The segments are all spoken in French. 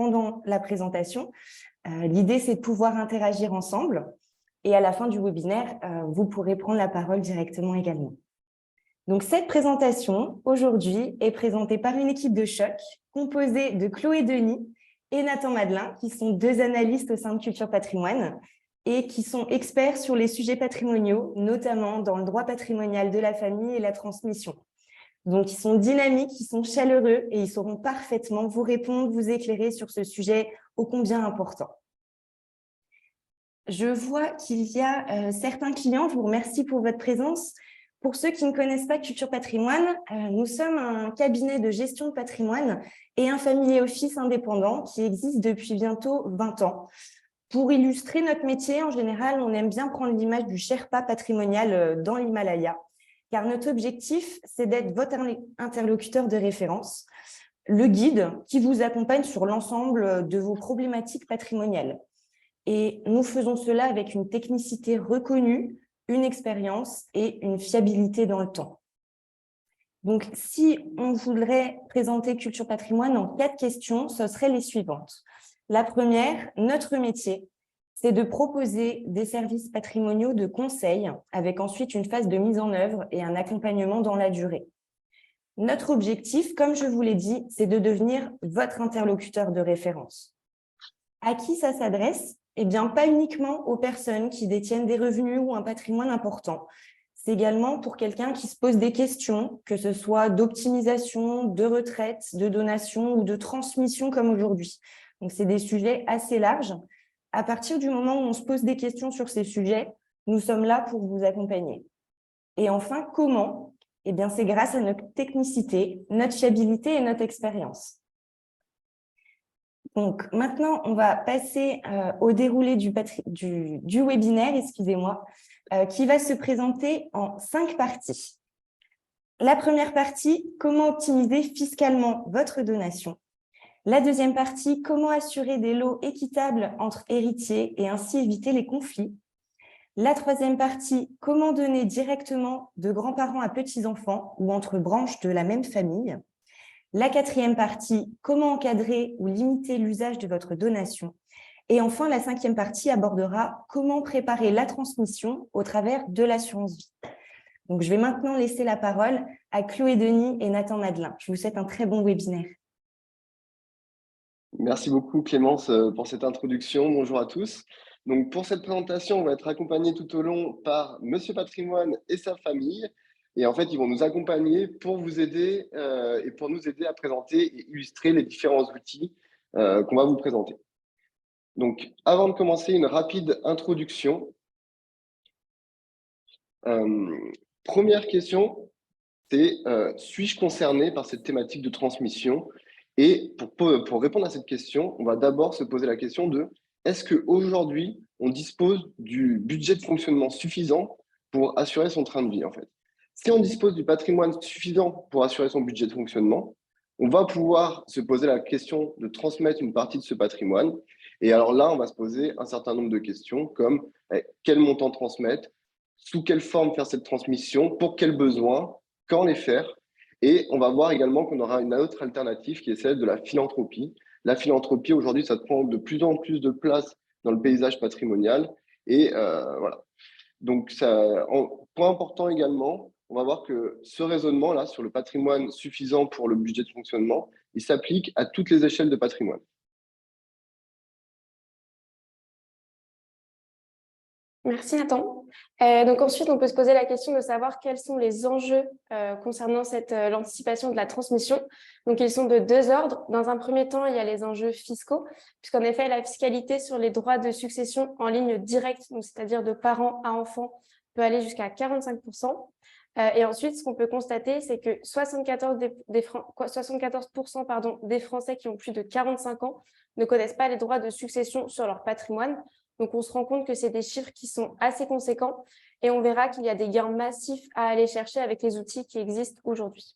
pendant la présentation. L'idée, c'est de pouvoir interagir ensemble. Et à la fin du webinaire, vous pourrez prendre la parole directement également. Donc, cette présentation, aujourd'hui, est présentée par une équipe de choc composée de Chloé Denis et Nathan Madelin, qui sont 2 analystes au sein de Culture Patrimoine et qui sont experts sur les sujets patrimoniaux, notamment dans le droit patrimonial de la famille et la transmission. Donc, ils sont dynamiques, ils sont chaleureux et ils sauront parfaitement vous répondre, vous éclairer sur ce sujet ô combien important. Je vois qu'il y a certains clients, je vous remercie pour votre présence. Pour ceux qui ne connaissent pas Culture Patrimoine, nous sommes un cabinet de gestion de patrimoine et un family office indépendant qui existe depuis bientôt 20 ans. Pour illustrer notre métier, en général, on aime bien prendre l'image du Sherpa patrimonial dans l'Himalaya, car notre objectif, c'est d'être votre interlocuteur de référence, le guide qui vous accompagne sur l'ensemble de vos problématiques patrimoniales. Et nous faisons cela avec une technicité reconnue, une expérience et une fiabilité dans le temps. Donc, si on voudrait présenter Culture Patrimoine en 4 questions, ce seraient les suivantes. La première, notre métier, c'est de proposer des services patrimoniaux de conseil avec ensuite une phase de mise en œuvre et un accompagnement dans la durée. Notre objectif, comme je vous l'ai dit, c'est de devenir votre interlocuteur de référence. À qui ça s'adresse ? Eh bien, pas uniquement aux personnes qui détiennent des revenus ou un patrimoine important. C'est également pour quelqu'un qui se pose des questions, que ce soit d'optimisation, de retraite, de donation ou de transmission comme aujourd'hui. Donc, c'est des sujets assez larges. À partir du moment où on se pose des questions sur ces sujets, nous sommes là pour vous accompagner. Et enfin, comment ? Eh bien, c'est grâce à notre technicité, notre fiabilité et notre expérience. Donc, maintenant, on va passer au déroulé du webinaire, excusez-moi, qui va se présenter en 5 parties. La première partie, comment optimiser fiscalement votre donation. La deuxième partie, comment assurer des lots équitables entre héritiers et ainsi éviter les conflits. La troisième partie, comment donner directement de grands-parents à petits-enfants ou entre branches de la même famille. La quatrième partie, comment encadrer ou limiter l'usage de votre donation. Et enfin, la 5e partie abordera comment préparer la transmission au travers de l'assurance vie. Donc, je vais maintenant laisser la parole à Chloé Denis et Nathan Madelin. Je vous souhaite un très bon webinaire. Merci beaucoup Clémence pour cette introduction. Bonjour à tous. Donc, pour cette présentation, on va être accompagné tout au long par Monsieur Patrimoine et sa famille. Et en fait, ils vont nous accompagner pour vous aider et pour nous aider à présenter et illustrer les différents outils qu'on va vous présenter. Donc, avant de commencer, une rapide introduction. Première question, c'est suis-je concerné par cette thématique de transmission? Et pour répondre à cette question, on va d'abord se poser la question de est-ce qu'aujourd'hui, on dispose du budget de fonctionnement suffisant pour assurer son train de vie en fait? Si on dispose du patrimoine suffisant pour assurer son budget de fonctionnement, on va pouvoir se poser la question de transmettre une partie de ce patrimoine. Et alors là, on va se poser un certain nombre de questions comme quel montant transmettre, sous quelle forme faire cette transmission, pour quels besoins, quand les faire. Et on va voir également qu'on aura une autre alternative qui est celle de la philanthropie. La philanthropie, aujourd'hui, ça prend de plus en plus de place dans le paysage patrimonial. Et voilà. Donc, point important également, on va voir que ce raisonnement-là sur le patrimoine suffisant pour le budget de fonctionnement, il s'applique à toutes les échelles de patrimoine. Merci Nathan. Donc ensuite, on peut se poser la question de savoir quels sont les enjeux concernant l'anticipation de la transmission. Donc ils sont de 2 ordres. Dans un premier temps, il y a les enjeux fiscaux, puisqu'en effet, la fiscalité sur les droits de succession en ligne directe, c'est-à-dire de parents à enfants, peut aller jusqu'à 45%. Et ensuite, ce qu'on peut constater, c'est que 74% des Français qui ont plus de 45 ans ne connaissent pas les droits de succession sur leur patrimoine. Donc, on se rend compte que c'est des chiffres qui sont assez conséquents et on verra qu'il y a des gains massifs à aller chercher avec les outils qui existent aujourd'hui.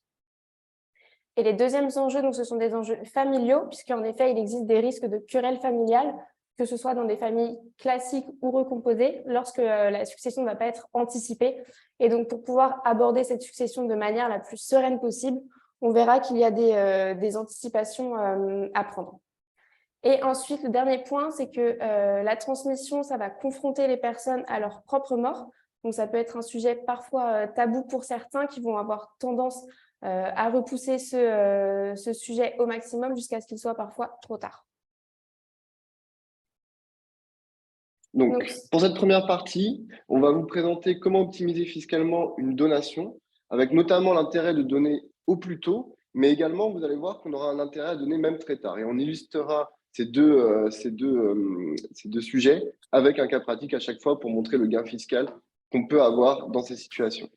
Et les deuxièmes enjeux, donc, ce sont des enjeux familiaux, puisqu'en effet, il existe des risques de querelles familiales, que ce soit dans des familles classiques ou recomposées, lorsque la succession ne va pas être anticipée. Et donc, pour pouvoir aborder cette succession de manière la plus sereine possible, on verra qu'il y a des anticipations à prendre. Et ensuite, le dernier point, c'est que la transmission, ça va confronter les personnes à leur propre mort. Donc, ça peut être un sujet parfois tabou pour certains qui vont avoir tendance à repousser ce sujet au maximum jusqu'à ce qu'il soit parfois trop tard. Donc, pour cette première partie, on va vous présenter comment optimiser fiscalement une donation, avec notamment l'intérêt de donner au plus tôt, mais également, vous allez voir qu'on aura un intérêt à donner même très tard. Et on illustrera ces deux sujets avec un cas pratique à chaque fois pour montrer le gain fiscal qu'on peut avoir dans ces situations.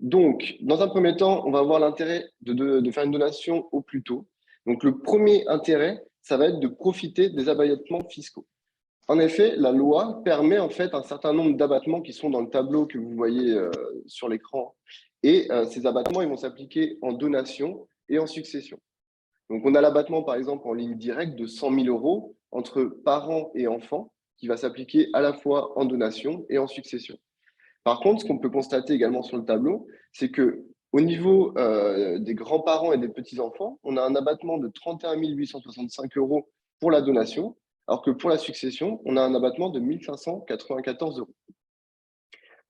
Donc, dans un premier temps, on va voir l'intérêt de faire une donation au plus tôt. Donc, le premier intérêt, ça va être de profiter des abattements fiscaux. En effet, la loi permet en fait un certain nombre d'abattements qui sont dans le tableau que vous voyez sur l'écran. Et ces abattements, ils vont s'appliquer en donation et en succession. Donc, on a l'abattement, par exemple, en ligne directe de 100 000 € entre parents et enfants, qui va s'appliquer à la fois en donation et en succession. Par contre, ce qu'on peut constater également sur le tableau, c'est qu'au niveau des grands-parents et des petits-enfants, on a un abattement de 31 865 € pour la donation, alors que pour la succession, on a un abattement de 1 594 €.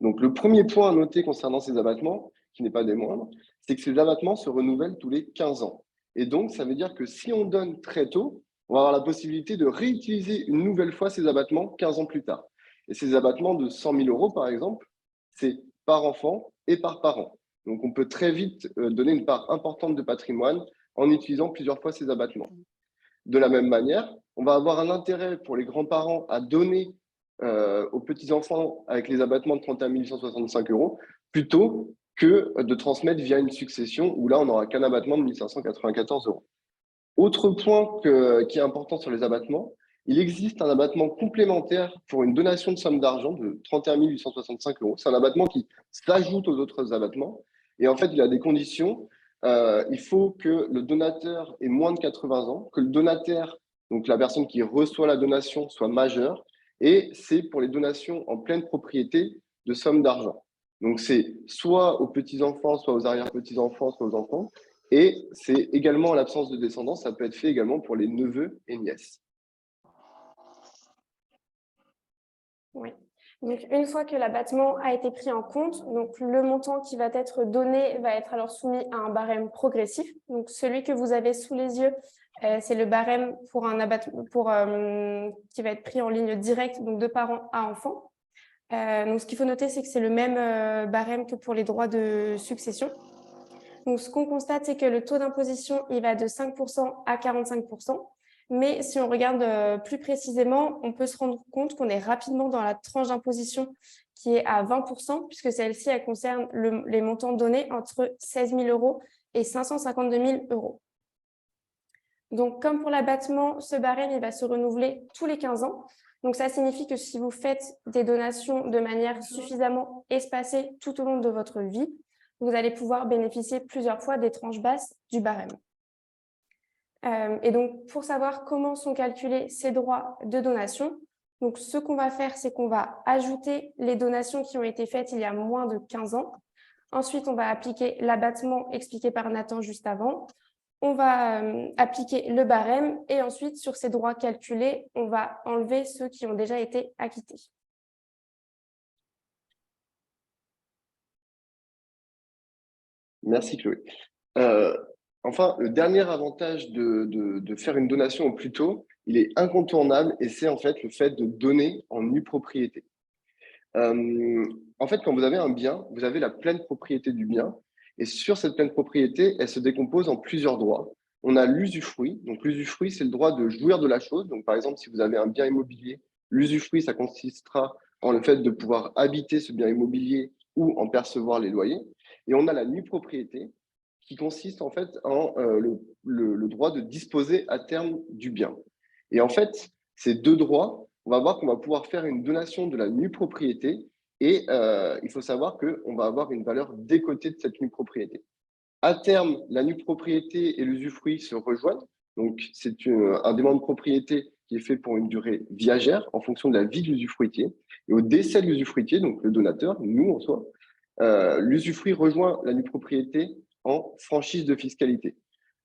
Donc, le premier point à noter concernant ces abattements, qui n'est pas des moindres, c'est que ces abattements se renouvellent tous les 15 ans. Et donc, ça veut dire que si on donne très tôt, on va avoir la possibilité de réutiliser une nouvelle fois ces abattements 15 ans plus tard. Et ces abattements de 100 000 €, par exemple, c'est par enfant et par parent. Donc, on peut très vite donner une part importante de patrimoine en utilisant plusieurs fois ces abattements. De la même manière, on va avoir un intérêt pour les grands-parents à donner aux petits-enfants avec les abattements de 31 865 € plutôt que de transmettre via une succession où là, on n'aura qu'un abattement de 1 594 €. Autre point qui est important sur les abattements, il existe un abattement complémentaire pour une donation de somme d'argent de 31 865 €. C'est un abattement qui s'ajoute aux autres abattements. Et en fait, il a des conditions. Il faut que le donateur ait moins de 80 ans, que le donataire, donc la personne qui reçoit la donation, soit majeure. Et c'est pour les donations en pleine propriété de sommes d'argent. Donc, c'est soit aux petits-enfants, soit aux arrière-petits-enfants, soit aux enfants. Et c'est également, en l'absence de descendants, ça peut être fait également pour les neveux et nièces. Oui. Donc, une fois que l'abattement a été pris en compte, donc le montant qui va être donné va être alors soumis à un barème progressif. Donc, celui que vous avez sous les yeux, c'est le barème pour un abattement qui va être pris en ligne directe, donc de parents à enfants. Donc, ce qu'il faut noter, c'est que c'est le même barème que pour les droits de succession. Donc, ce qu'on constate, c'est que le taux d'imposition, il va de 5% à 45%. Mais si on regarde plus précisément, on peut se rendre compte qu'on est rapidement dans la tranche d'imposition qui est à 20%, puisque celle-ci, elle concerne les montants donnés entre 16 000 € et 552 000 €. Donc, comme pour l'abattement, ce barème, il va se renouveler tous les 15 ans. Donc, ça signifie que si vous faites des donations de manière suffisamment espacée tout au long de votre vie, vous allez pouvoir bénéficier plusieurs fois des tranches basses du barème. Et donc, pour savoir comment sont calculés ces droits de donation, donc ce qu'on va faire, c'est qu'on va ajouter les donations qui ont été faites il y a moins de 15 ans. Ensuite, on va appliquer l'abattement expliqué par Nathan juste avant. On va appliquer le barème et ensuite, sur ces droits calculés, on va enlever ceux qui ont déjà été acquittés. Merci Chloé. Enfin, le dernier avantage de faire une donation au plus tôt, il est incontournable et c'est en fait le fait de donner en nue propriété. En fait, quand vous avez un bien, vous avez la pleine propriété du bien et sur cette pleine propriété, elle se décompose en plusieurs droits. On a l'usufruit. Donc, l'usufruit, c'est le droit de jouir de la chose. Donc, par exemple, si vous avez un bien immobilier, l'usufruit, ça consistera en le fait de pouvoir habiter ce bien immobilier ou en percevoir les loyers. Et on a la nue propriété qui consiste en fait en le droit de disposer à terme du bien. Et en fait, ces deux droits, on va voir qu'on va pouvoir faire une donation de la nue propriété et il faut savoir qu'on va avoir une valeur décotée de cette nue propriété. À terme, la nue propriété et l'usufruit se rejoignent. Donc, c'est un dément de propriété qui est fait pour une durée viagère en fonction de la vie de l'usufruitier. Et au décès de l'usufruitier, donc le donateur, nous en soi, l'usufruit rejoint la nue propriété en franchise de fiscalité.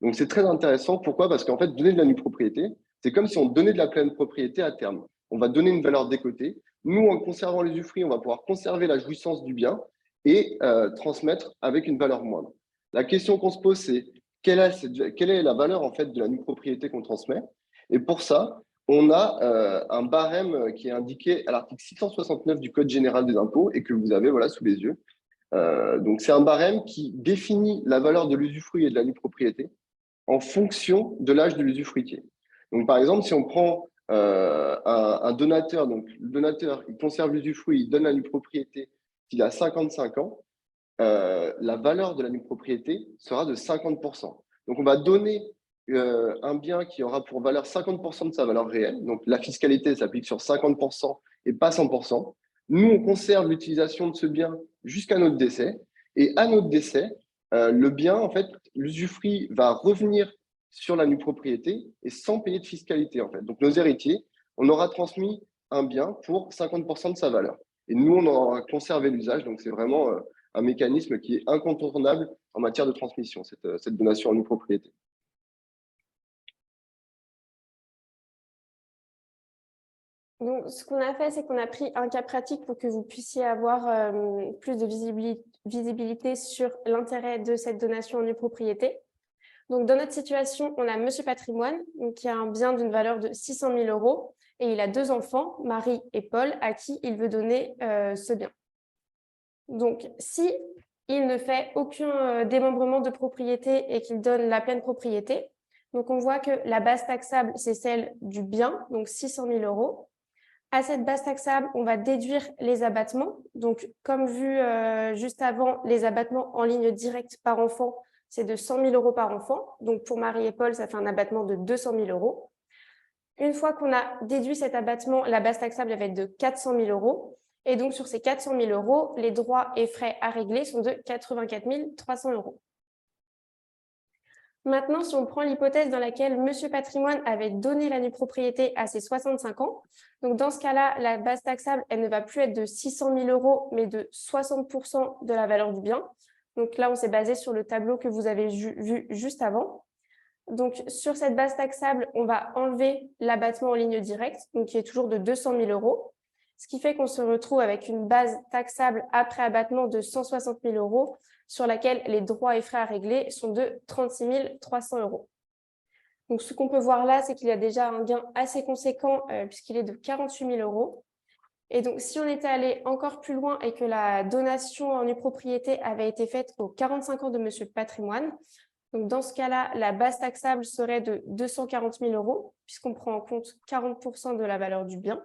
Donc, c'est très intéressant. Pourquoi? Parce qu'en fait, donner de la nue propriété, C'est comme si on donnait de la pleine propriété à terme. On va donner une valeur décotée. Nous, en conservant l'usufruit, on va pouvoir conserver la jouissance du bien et transmettre avec une valeur moindre. La question qu'on se pose, c'est quelle est la valeur en fait de la nue propriété qu'on transmet? Et pour ça, on a un barème qui est indiqué à l'article 669 du Code général des impôts et que vous avez voilà, sous les yeux. Donc, c'est un barème qui définit la valeur de l'usufruit et de la nue propriété en fonction de l'âge de l'usufruitier. Donc, par exemple, si on prend un donateur, donc le donateur, il conserve l'usufruit, il donne la nue propriété, il a 55 ans, la valeur de la nue propriété sera de 50%. Donc, on va donner un bien qui aura pour valeur 50% de sa valeur réelle. Donc, la fiscalité s'applique sur 50% et pas 100%. Nous, on conserve l'utilisation de ce bien jusqu'à notre décès. Et à notre décès, le bien, en fait, l'usufruit va revenir sur la nue propriété et sans payer de fiscalité, en fait. Donc, nos héritiers, on aura transmis un bien pour 50% de sa valeur. Et nous, on aura conservé l'usage. Donc, c'est vraiment un mécanisme qui est incontournable en matière de transmission, cette donation en nue propriété. Donc, ce qu'on a fait, c'est qu'on a pris un cas pratique pour que vous puissiez avoir plus de visibilité sur l'intérêt de cette donation en nue propriété. Donc, dans notre situation, on a Monsieur Patrimoine, qui a un bien d'une valeur de 600 000 € et il a 2 enfants, Marie et Paul, à qui il veut donner ce bien. Donc, si il ne fait aucun démembrement de propriété et qu'il donne la pleine propriété, donc on voit que la base taxable, c'est celle du bien, donc 600 000 €. À cette base taxable, on va déduire les abattements. Donc, comme vu juste avant, les abattements en ligne directe par enfant, c'est de 100 000 € par enfant. Donc, pour Marie et Paul, ça fait un abattement de 200 000 €. Une fois qu'on a déduit cet abattement, la base taxable va être de 400 000 €. Et donc, sur ces 400 000 €, les droits et frais à régler sont de 84 300 €. Maintenant, si on prend l'hypothèse dans laquelle Monsieur Patrimoine avait donné la nue propriété à ses 65 ans, donc dans ce cas-là, la base taxable, elle ne va plus être de 600 000 €, mais de 60% de la valeur du bien. Donc là, on s'est basé sur le tableau que vous avez vu juste avant. Donc, sur cette base taxable, on va enlever l'abattement en ligne directe, donc qui est toujours de 200 000 €, ce qui fait qu'on se retrouve avec une base taxable après abattement de 160 000 € sur laquelle les droits et frais à régler sont de 36 300 €. Donc, ce qu'on peut voir là, c'est qu'il y a déjà un gain assez conséquent puisqu'il est de 48 000 €. Et donc, si on était allé encore plus loin et que la donation en nue propriété avait été faite aux 45 ans de Monsieur Patrimoine, donc dans ce cas-là, la base taxable serait de 240 000 € puisqu'on prend en compte 40% de la valeur du bien.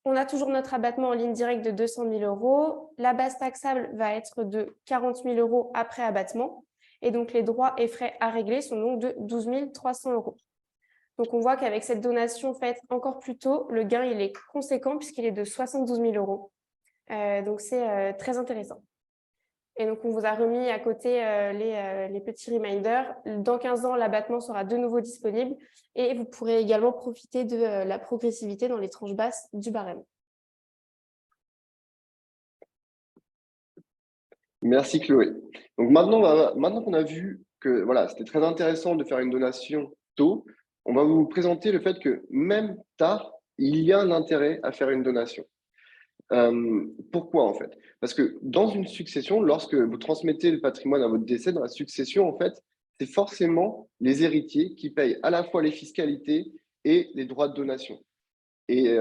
On a toujours notre abattement en ligne directe de 200 000 €. La base taxable va être de 40 000 € après abattement. Et donc, les droits et frais à régler sont donc de 12 300 €. Donc, on voit qu'avec cette donation faite encore plus tôt, le gain il est conséquent puisqu'il est de 72 000 €. Donc, c'est très intéressant. Et donc, on vous a remis à côté les petits reminders. Dans 15 ans, l'abattement sera de nouveau disponible et vous pourrez également profiter de la progressivité dans les tranches basses du barème. Merci Chloé. Donc maintenant qu'on a vu que voilà, c'était très intéressant de faire une donation tôt, on va vous présenter le fait que même tard, il y a un intérêt à faire une donation. Pourquoi en fait? Parce que dans une succession, lorsque vous transmettez le patrimoine à votre décès, dans la succession, en fait, c'est forcément les héritiers qui payent à la fois les fiscalités et les droits de donation. Et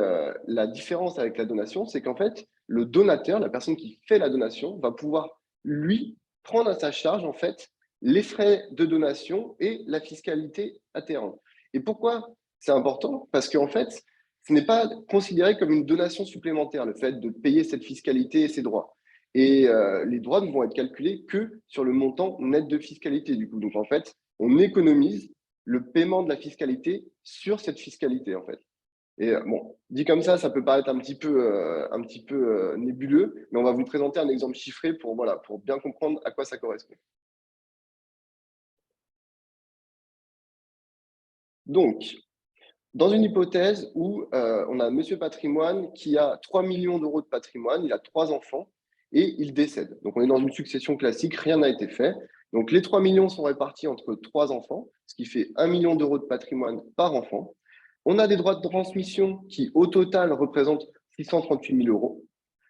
la différence avec la donation, c'est qu'en fait, le donateur, la personne qui fait la donation, va pouvoir, lui, prendre à sa charge, en fait, les frais de donation et la fiscalité afférente. Et pourquoi c'est important? Parce qu'en fait, ce n'est pas considéré comme une donation supplémentaire, le fait de payer cette fiscalité et ses droits. Et les droits ne vont être calculés que sur le montant net de fiscalité, du coup. Donc, en fait, on économise le paiement de la fiscalité sur cette fiscalité, en fait. Et bon, dit comme ça peut paraître un petit peu nébuleux, mais on va vous présenter un exemple chiffré pour, voilà, pour bien comprendre à quoi ça correspond. Donc, dans une hypothèse où on a Monsieur Patrimoine qui a 3 millions d'euros de patrimoine, il a 3 enfants et il décède. Donc, on est dans une succession classique, rien n'a été fait. Donc, les 3 millions sont répartis entre 3 enfants, ce qui fait 1 million d'euros de patrimoine par enfant. On a des droits de transmission qui, au total, représentent 638 000 euros.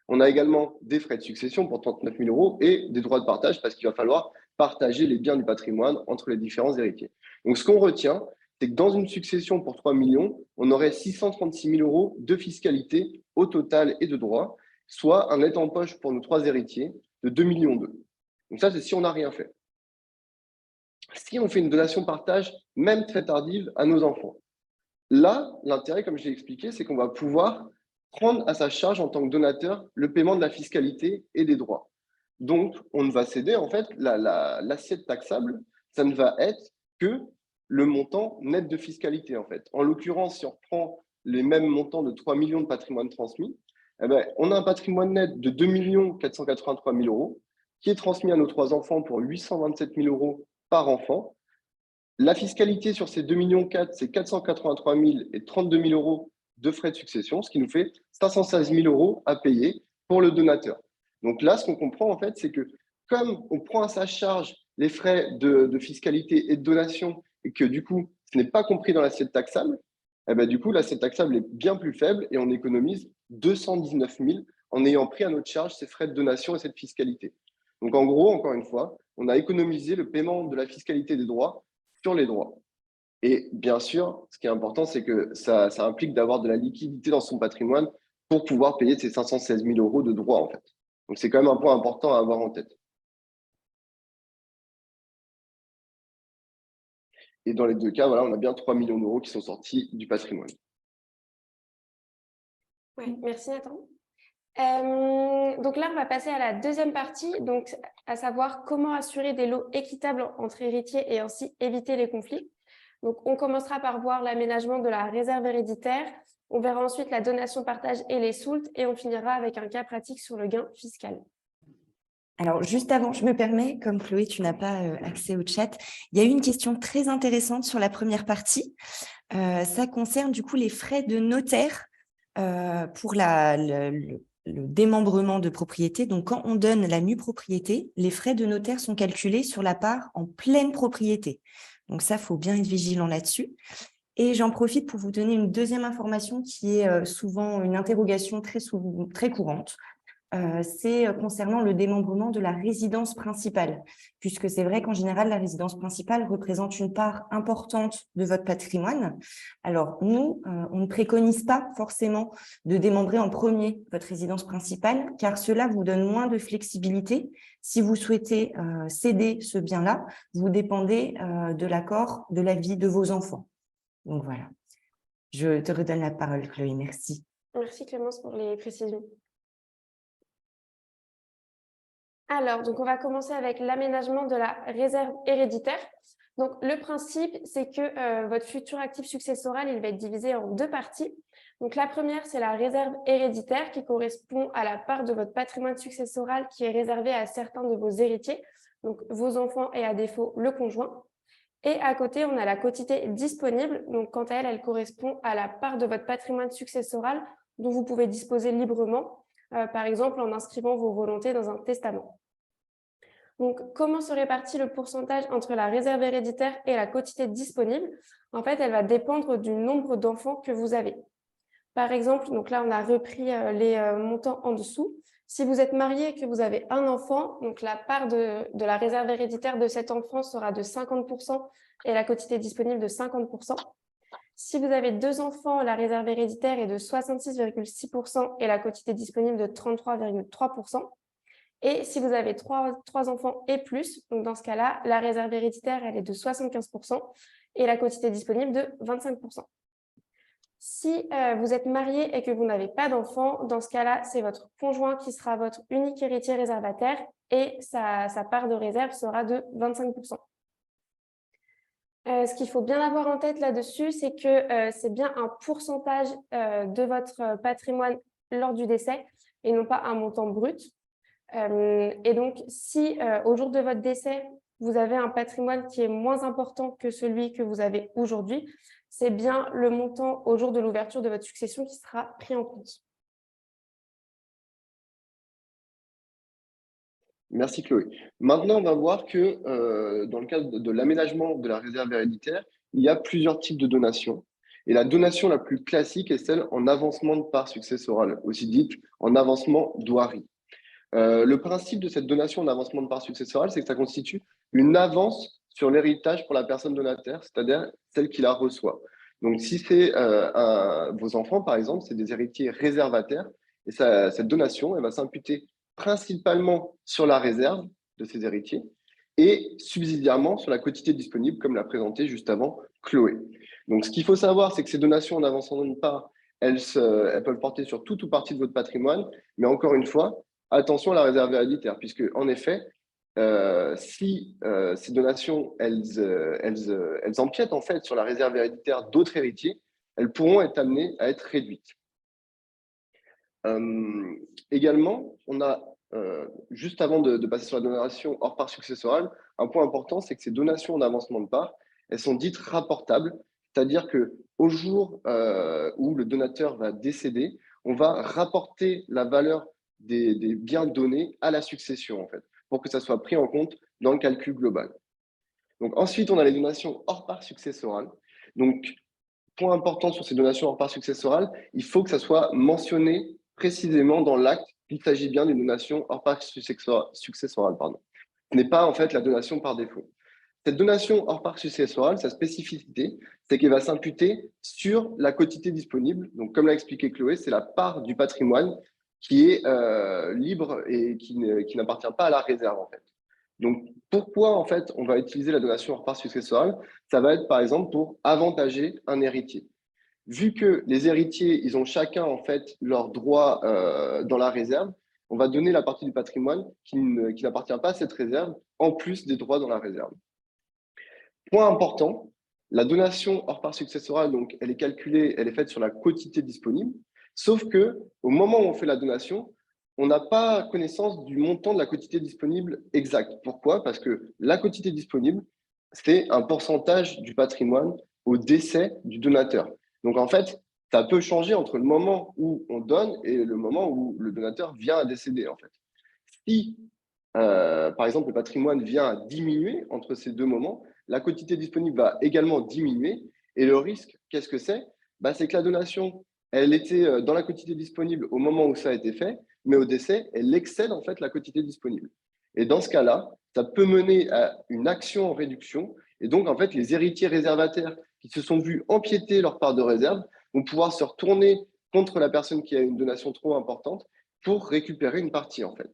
On a également des frais de succession pour 39 000 euros et des droits de partage parce qu'il va falloir partager les biens du patrimoine entre les différents héritiers. Donc, ce qu'on retient, c'est que dans une succession pour 3 millions, on aurait 636 000 euros de fiscalité au total et de droits, soit un net en poche pour nos 3 héritiers de 2,2 millions. Donc ça, c'est si on n'a rien fait. Si on fait une donation-partage, même très tardive, à nos enfants, là, l'intérêt, comme je l'ai expliqué, c'est qu'on va pouvoir prendre à sa charge en tant que donateur le paiement de la fiscalité et des droits. Donc, on ne va céder, en fait, l'assiette taxable, ça ne va être que le montant net de fiscalité, en fait. En l'occurrence, si on reprend les mêmes montants de 3 millions de patrimoine transmis, eh ben, on a un patrimoine net de 2 483 000 euros qui est transmis à nos 3 enfants pour 827 000 euros par enfant. La fiscalité sur ces 2,4 millions, c'est 483 000 et 32 000 euros de frais de succession, ce qui nous fait 516 000 euros à payer pour le donateur. Donc là, ce qu'on comprend, en fait, c'est que comme on prend à sa charge les frais de fiscalité et de donation et que du coup, ce n'est pas compris dans l'assiette taxable, eh ben, du coup, l'assiette taxable est bien plus faible et on économise 219 000 en ayant pris à notre charge ces frais de donation et cette fiscalité. Donc en gros, encore une fois, on a économisé le paiement de la fiscalité des droits sur les droits. Et bien sûr, ce qui est important, c'est que ça implique d'avoir de la liquidité dans son patrimoine pour pouvoir payer ces 516 000 euros de droits, en fait. Donc, c'est quand même un point important à avoir en tête. Et dans les deux cas, voilà, on a bien 3 millions d'euros qui sont sortis du patrimoine. Ouais, merci Nathan. Donc là, on va passer à la deuxième partie, donc à savoir comment assurer des lots équitables entre héritiers et ainsi éviter les conflits. Donc, on commencera par voir l'aménagement de la réserve héréditaire. On verra ensuite la donation, partage et les soultes. Et on finira avec un cas pratique sur le gain fiscal. Alors, juste avant, je me permets, comme Chloé, tu n'as pas accès au chat, il y a eu une question très intéressante sur la première partie. Ça concerne du coup les frais de notaire pour le démembrement de propriété. Donc, quand on donne la nue propriété, les frais de notaire sont calculés sur la part en pleine propriété. Donc ça, il faut bien être vigilant là-dessus. Et j'en profite pour vous donner une deuxième information qui est souvent une interrogation très courante. C'est concernant le démembrement de la résidence principale, puisque c'est vrai qu'en général, la résidence principale représente une part importante de votre patrimoine. Alors, nous, on ne préconise pas forcément de démembrer en premier votre résidence principale, car cela vous donne moins de flexibilité. Si vous souhaitez céder ce bien-là, vous dépendez de l'accord, de l'avis de vos enfants. Donc, voilà. Je te redonne la parole, Chloé. Merci. Merci Clémence pour les précisions. Alors, donc on va commencer avec l'aménagement de la réserve héréditaire. Donc, le principe, c'est que votre futur actif successoral, il va être divisé en deux parties. Donc, la première, c'est la réserve héréditaire qui correspond à la part de votre patrimoine successoral qui est réservée à certains de vos héritiers, donc vos enfants et à défaut le conjoint. Et à côté, on a la quotité disponible. Donc, quant à elle, elle correspond à la part de votre patrimoine successoral dont vous pouvez disposer librement, par exemple en inscrivant vos volontés dans un testament. Donc, comment se répartit le pourcentage entre la réserve héréditaire et la quotité disponible? En fait, elle va dépendre du nombre d'enfants que vous avez. Par exemple, donc là, on a repris les montants en dessous. Si vous êtes marié et que vous avez un enfant, donc la part de la réserve héréditaire de cet enfant sera de 50% et la quotité disponible de 50%. Si vous avez 2 enfants, la réserve héréditaire est de 66,6% et la quotité disponible de 33,3%. Et si vous avez 3 enfants et plus, donc dans ce cas-là, la réserve héréditaire, elle est de 75% et la quotité disponible de 25%. Si vous êtes marié et que vous n'avez pas d'enfants, dans ce cas-là, c'est votre conjoint qui sera votre unique héritier réservataire et sa part de réserve sera de 25%. Ce qu'il faut bien avoir en tête là-dessus, c'est que c'est bien un pourcentage de votre patrimoine lors du décès et non pas un montant brut. Et donc, si au jour de votre décès, vous avez un patrimoine qui est moins important que celui que vous avez aujourd'hui, c'est bien le montant au jour de l'ouverture de votre succession qui sera pris en compte. Merci Chloé. Maintenant, on va voir que dans le cadre de l'aménagement de la réserve héréditaire, il y a plusieurs types de donations. Et la donation la plus classique est celle en avancement de part successorale, aussi dite en avancement d'Ouari. Le principe de cette donation en avancement de part successorale, c'est que ça constitue une avance sur l'héritage pour la personne donataire, c'est-à-dire celle qui la reçoit. Donc, si c'est vos enfants, par exemple, c'est des héritiers réservataires, et cette donation, elle va s'imputer principalement sur la réserve de ces héritiers et subsidiairement sur la quotité disponible, comme l'a présenté juste avant Chloé. Donc, ce qu'il faut savoir, c'est que ces donations en avancement de part, elles peuvent porter sur tout ou partie de votre patrimoine, mais encore une fois, attention à la réserve héréditaire, puisque en effet, si ces donations, elles empiètent en fait sur la réserve héréditaire d'autres héritiers, elles pourront être amenées à être réduites. Également, on a, juste avant de passer sur la donation hors part successorale, un point important, c'est que ces donations en avancement de part, elles sont dites rapportables, c'est-à-dire qu'au jour où le donateur va décéder, on va rapporter la valeur des biens donnés à la succession, en fait, pour que ça soit pris en compte dans le calcul global. Donc, ensuite, on a les donations hors part successorale. Donc, point important sur ces donations hors part successorale, il faut que ça soit mentionné précisément dans l'acte qu'il s'agit bien d'une donation hors part successorale. Pardon. Ce n'est pas en fait la donation par défaut. Cette donation hors part successorale, sa spécificité, c'est qu'elle va s'imputer sur la quotité disponible. Donc, comme l'a expliqué Chloé, c'est la part du patrimoine qui est libre et qui n'appartient pas à la réserve, en fait. Donc, pourquoi, en fait, on va utiliser la donation hors part successorale? Ça va être, par exemple, pour avantager un héritier. Vu que les héritiers, ils ont chacun, en fait, leurs droits dans la réserve, on va donner la partie du patrimoine qui n'appartient pas à cette réserve, en plus des droits dans la réserve. Point important, la donation hors part successorale, donc, elle est calculée, elle est faite sur la quotité disponible, sauf que au moment où on fait la donation, on n'a pas connaissance du montant de la quotité disponible exacte. Pourquoi? Parce que la quotité disponible, c'est un pourcentage du patrimoine au décès du donateur. Donc, en fait, ça peut changer entre le moment où on donne et le moment où le donateur vient à décéder, en fait. Si, par exemple, le patrimoine vient à diminuer entre ces deux moments, la quotité disponible va également diminuer. Et le risque, qu'est-ce que c'est? C'est que la donation, elle était dans la quotité disponible au moment où ça a été fait, mais au décès, elle excède en fait la quotité disponible. Et dans ce cas-là, ça peut mener à une action en réduction. Et donc, en fait, les héritiers réservataires qui se sont vus empiéter leur part de réserve vont pouvoir se retourner contre la personne qui a une donation trop importante pour récupérer une partie, en fait.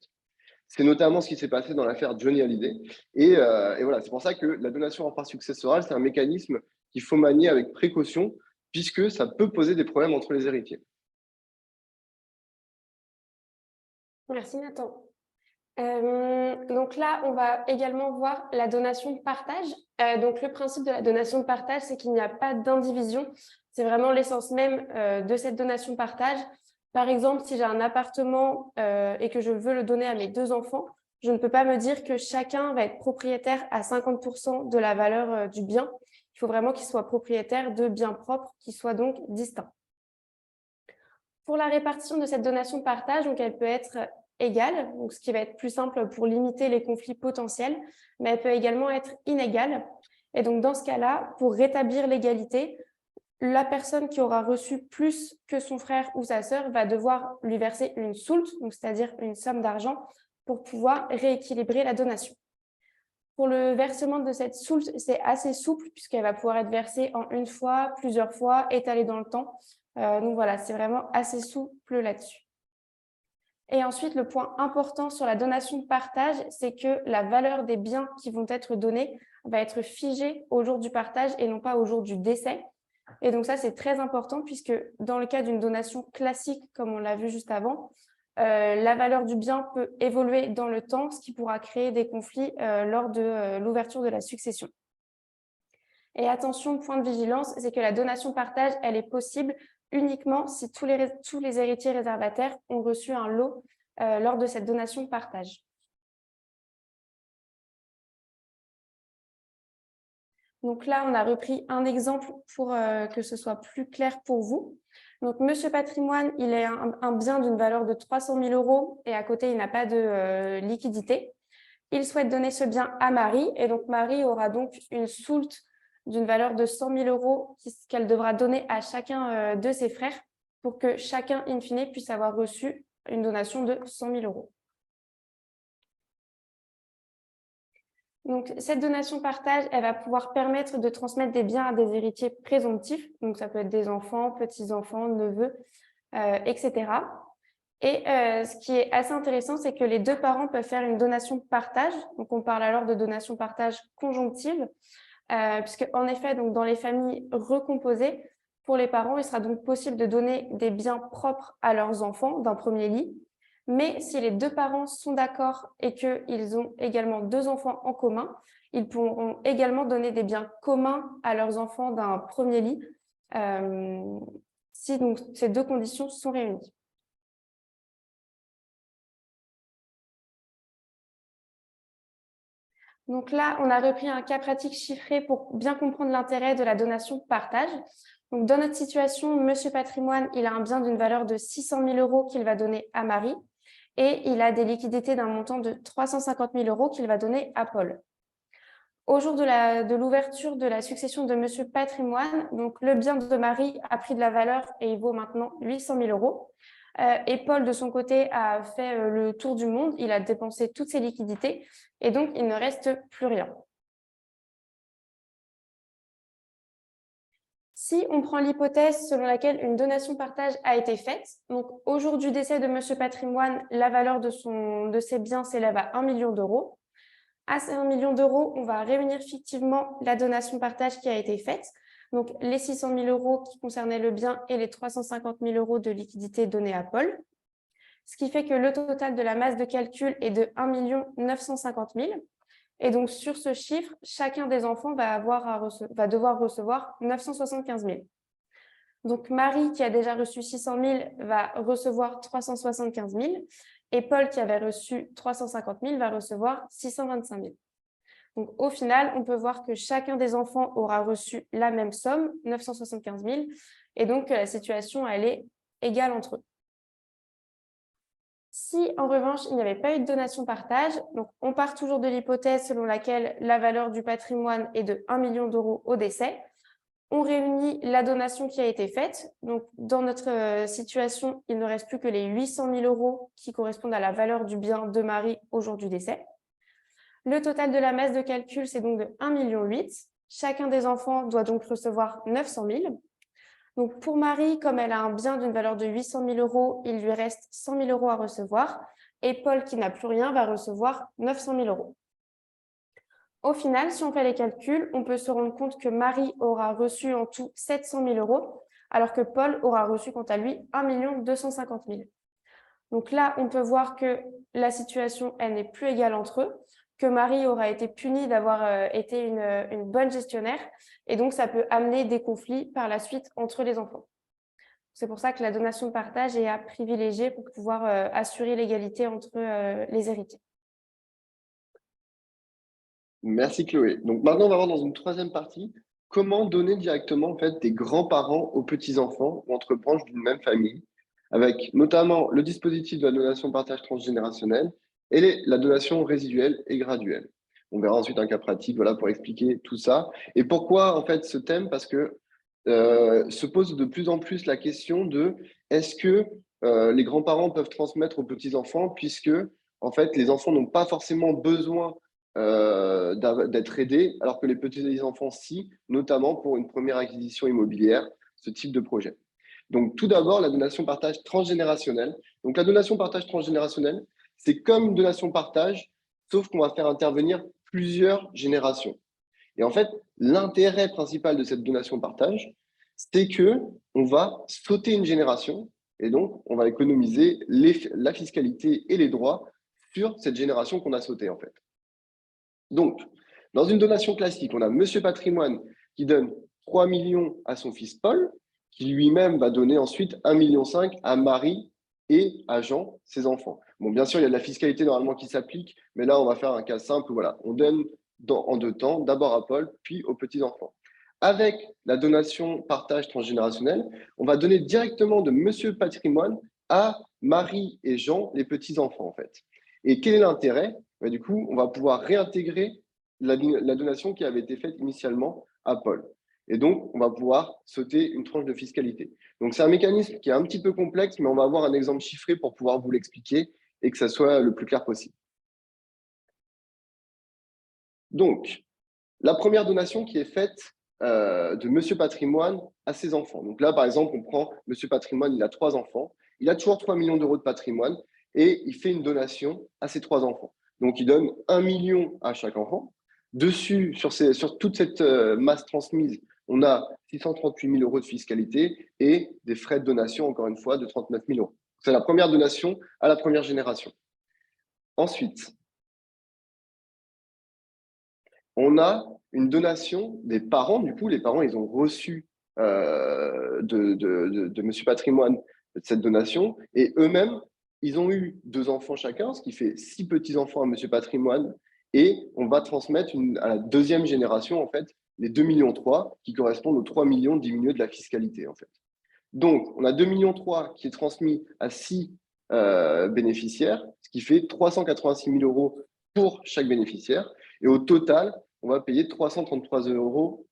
C'est notamment ce qui s'est passé dans l'affaire Johnny Hallyday. Et voilà, c'est pour ça que la donation en part successorale, c'est un mécanisme qu'il faut manier avec précaution, puisque ça peut poser des problèmes entre les héritiers. Merci Nathan. Donc là, on va également voir la donation de partage. Donc le principe de la donation de partage, c'est qu'il n'y a pas d'indivision. C'est vraiment l'essence même de cette donation de partage. Par exemple, si j'ai un appartement et que je veux le donner à mes 2 enfants, je ne peux pas me dire que chacun va être propriétaire à 50% de la valeur du bien. Il faut vraiment qu'il soit propriétaire de biens propres qui soient donc distincts. Pour la répartition de cette donation de partage, donc elle peut être égale, donc ce qui va être plus simple pour limiter les conflits potentiels, mais elle peut également être inégale. Et donc dans ce cas-là, pour rétablir l'égalité, la personne qui aura reçu plus que son frère ou sa sœur va devoir lui verser une soulte, c'est-à-dire une somme d'argent, pour pouvoir rééquilibrer la donation. Pour le versement de cette soulte, c'est assez souple puisqu'elle va pouvoir être versée en une fois, plusieurs fois, étalée dans le temps. Donc voilà, c'est vraiment assez souple là-dessus. Et ensuite, le point important sur la donation de partage, c'est que la valeur des biens qui vont être donnés va être figée au jour du partage et non pas au jour du décès. Et donc ça, c'est très important puisque dans le cas d'une donation classique, comme on l'a vu juste avant, la valeur du bien peut évoluer dans le temps, ce qui pourra créer des conflits lors de l'ouverture de la succession. Et attention, point de vigilance, c'est que la donation partage, elle est possible uniquement si tous les héritiers réservataires ont reçu un lot lors de cette donation partage. Donc là, on a repris un exemple pour que ce soit plus clair pour vous. Donc, Monsieur Patrimoine, il est un bien d'une valeur de 300 000 € et à côté, il n'a pas de liquidité. Il souhaite donner ce bien à Marie et donc Marie aura donc une soulte d'une valeur de 100 000 € qu'elle devra donner à chacun de ses frères pour que chacun, in fine, puisse avoir reçu une donation de 100 000 €. Donc, cette donation partage, elle va pouvoir permettre de transmettre des biens à des héritiers présomptifs. Donc, ça peut être des enfants, petits-enfants, neveux, etc. Et ce qui est assez intéressant, c'est que les deux parents peuvent faire une donation partage. Donc, on parle alors de donation partage conjonctive, puisque en effet, donc, dans les familles recomposées, pour les parents, il sera donc possible de donner des biens propres à leurs enfants d'un premier lit. Mais si les deux parents sont d'accord et qu'ils ont également 2 enfants en commun, ils pourront également donner des biens communs à leurs enfants d'un premier lit, si donc ces 2 conditions sont réunies. Donc là, on a repris un cas pratique chiffré pour bien comprendre l'intérêt de la donation partage. Donc dans notre situation, Monsieur Patrimoine, il a un bien d'une valeur de 600 000 € qu'il va donner à Marie et il a des liquidités d'un montant de 350 000 € qu'il va donner à Paul. Au jour de l'ouverture de la succession de Monsieur Patrimoine, donc le bien de Marie a pris de la valeur et il vaut maintenant 800 000 €. Et Paul, de son côté, a fait le tour du monde. Il a dépensé toutes ses liquidités et donc il ne reste plus rien. Si on prend l'hypothèse selon laquelle une donation partage a été faite, donc au jour du décès de Monsieur Patrimoine, la valeur de ses biens s'élève à 1 million d'euros. À ces 1 million d'euros, on va réunir fictivement la donation partage qui a été faite, donc les 600 000 € qui concernaient le bien et les 350 000 € de liquidité donnée à Paul. Ce qui fait que le total de la masse de calcul est de 1 950 000. Et donc, sur ce chiffre, chacun des enfants va devoir recevoir 975 000. Donc, Marie, qui a déjà reçu 600 000, va recevoir 375 000. Et Paul, qui avait reçu 350 000, va recevoir 625 000. Donc, au final, on peut voir que chacun des enfants aura reçu la même somme, 975 000. Et donc, la situation, elle est égale entre eux. Si, en revanche, il n'y avait pas eu de donation partage, donc on part toujours de l'hypothèse selon laquelle la valeur du patrimoine est de 1 million d'euros au décès. On réunit la donation qui a été faite. Donc, dans notre situation, il ne reste plus que les 800 000 € qui correspondent à la valeur du bien de Marie au jour du décès. Le total de la masse de calcul, c'est donc de 1,8 million. Chacun des enfants doit donc recevoir 900 000. Donc, pour Marie, comme elle a un bien d'une valeur de 800 000 €, il lui reste 100 000 € à recevoir. Et Paul, qui n'a plus rien, va recevoir 900 000 €. Au final, si on fait les calculs, on peut se rendre compte que Marie aura reçu en tout 700 000 €, alors que Paul aura reçu quant à lui 1 250 000. Donc là, on peut voir que la situation, elle n'est plus égale entre eux, que Marie aura été punie d'avoir été une bonne gestionnaire, et donc ça peut amener des conflits par la suite entre les enfants. C'est pour ça que la donation de partage est à privilégier pour pouvoir assurer l'égalité entre les héritiers. Merci Chloé. Donc maintenant, on va voir dans une troisième partie comment donner directement en fait, des grands-parents aux petits-enfants ou entre branches d'une même famille, avec notamment le dispositif de la donation partage transgénérationnelle et la donation résiduelle et graduelle. On verra ensuite un cas pratique voilà, pour expliquer tout ça. Et pourquoi en fait ce thème? Parce que se pose de plus en plus la question de est-ce que les grands-parents peuvent transmettre aux petits-enfants puisque en fait les enfants n'ont pas forcément besoin d'être aidés, alors que les petits-enfants, si, notamment pour une première acquisition immobilière, ce type de projet. Donc, tout d'abord, la donation partage transgénérationnelle. Donc, la donation partage transgénérationnelle, c'est comme une donation partage, sauf qu'on va faire intervenir plusieurs générations. Et en fait, l'intérêt principal de cette donation partage, c'est que on va sauter une génération et donc on va économiser la fiscalité et les droits sur cette génération qu'on a sautée en fait. Donc, dans une donation classique, on a Monsieur Patrimoine qui donne 3 millions à son fils Paul, qui lui-même va donner ensuite 1,5 million à Marie et à Jean, ses enfants. Bon, bien sûr, il y a de la fiscalité normalement qui s'applique, mais là, on va faire un cas simple où voilà, on donne en 2 temps, d'abord à Paul, puis aux petits-enfants. Avec la donation partage transgénérationnelle, on va donner directement de Monsieur Patrimoine à Marie et Jean, les petits-enfants en fait. Et quel est l'intérêt? Du coup, on va pouvoir réintégrer la donation qui avait été faite initialement à Paul. Et donc, on va pouvoir sauter une tranche de fiscalité. Donc, c'est un mécanisme qui est un petit peu complexe, mais on va avoir un exemple chiffré pour pouvoir vous l'expliquer et que ça soit le plus clair possible. Donc, la première donation qui est faite de Monsieur Patrimoine à ses enfants. Donc là, par exemple, on prend Monsieur Patrimoine, il a 3 enfants, il a toujours 3 millions d'euros de patrimoine et il fait une donation à ses 3 enfants. Donc, il donne 1 million à chaque enfant. Dessus, sur toute cette masse transmise, on a 638 000 euros de fiscalité et des frais de donation, encore une fois, de 39 000 euros. C'est la première donation à la première génération. Ensuite, on a une donation des parents. Du coup, les parents, ils ont reçu de Monsieur Patrimoine cette donation et eux-mêmes, ils ont eu 2 enfants chacun, ce qui fait 6 petits-enfants à Monsieur Patrimoine et on va transmettre à la deuxième génération, en fait, les 2,3 millions qui correspondent aux 3 millions diminués de la fiscalité, en fait. Donc, on a 2,3 millions qui est transmis à 6 bénéficiaires, ce qui fait 386 000 euros pour chaque bénéficiaire. Et au total, on va payer 333 000 euros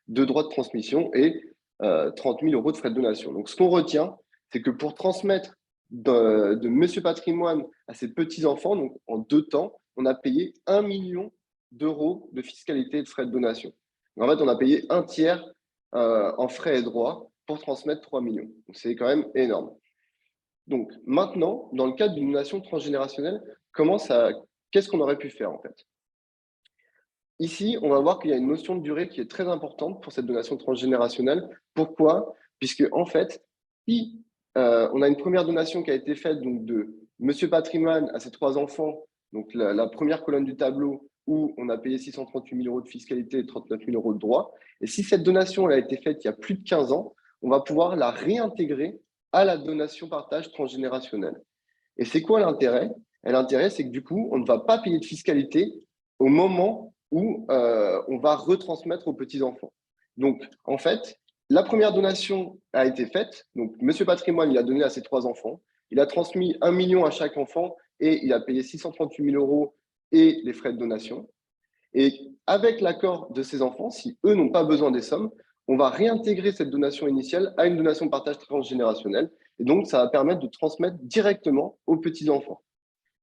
de droits de transmission et 30 000 euros de frais de donation. Donc, ce qu'on retient, c'est que pour transmettre de Monsieur Patrimoine à ses petits-enfants, donc en 2 temps, on a payé 1 million d'euros de fiscalité et de frais de donation. En fait, on a payé un tiers en frais et droits pour transmettre 3 millions. C'est quand même énorme. Donc maintenant, dans le cadre d'une donation transgénérationnelle, qu'est-ce qu'on aurait pu faire en fait? Ici, on va voir qu'il y a une notion de durée qui est très importante pour cette donation transgénérationnelle. Pourquoi? Puisque en fait, si on a une première donation qui a été faite donc, de Monsieur Patrimoine à ses 3 enfants, donc la première colonne du tableau, où on a payé 638 000 euros de fiscalité et 39 000 euros de droits. Et si cette donation elle a été faite il y a plus de 15 ans, on va pouvoir la réintégrer à la donation partage transgénérationnelle. Et c'est quoi l'intérêt? Et l'intérêt, c'est que du coup, on ne va pas payer de fiscalité au moment où on va retransmettre aux petits-enfants. Donc, en fait, la première donation a été faite. Donc, Monsieur Patrimoine, il a donné à ses 3 enfants. Il a transmis 1 million à chaque enfant et il a payé 638 000 euros et les frais de donation. Et avec l'accord de ses enfants, si eux n'ont pas besoin des sommes, on va réintégrer cette donation initiale à une donation de partage transgénérationnel. Et donc, ça va permettre de transmettre directement aux petits-enfants.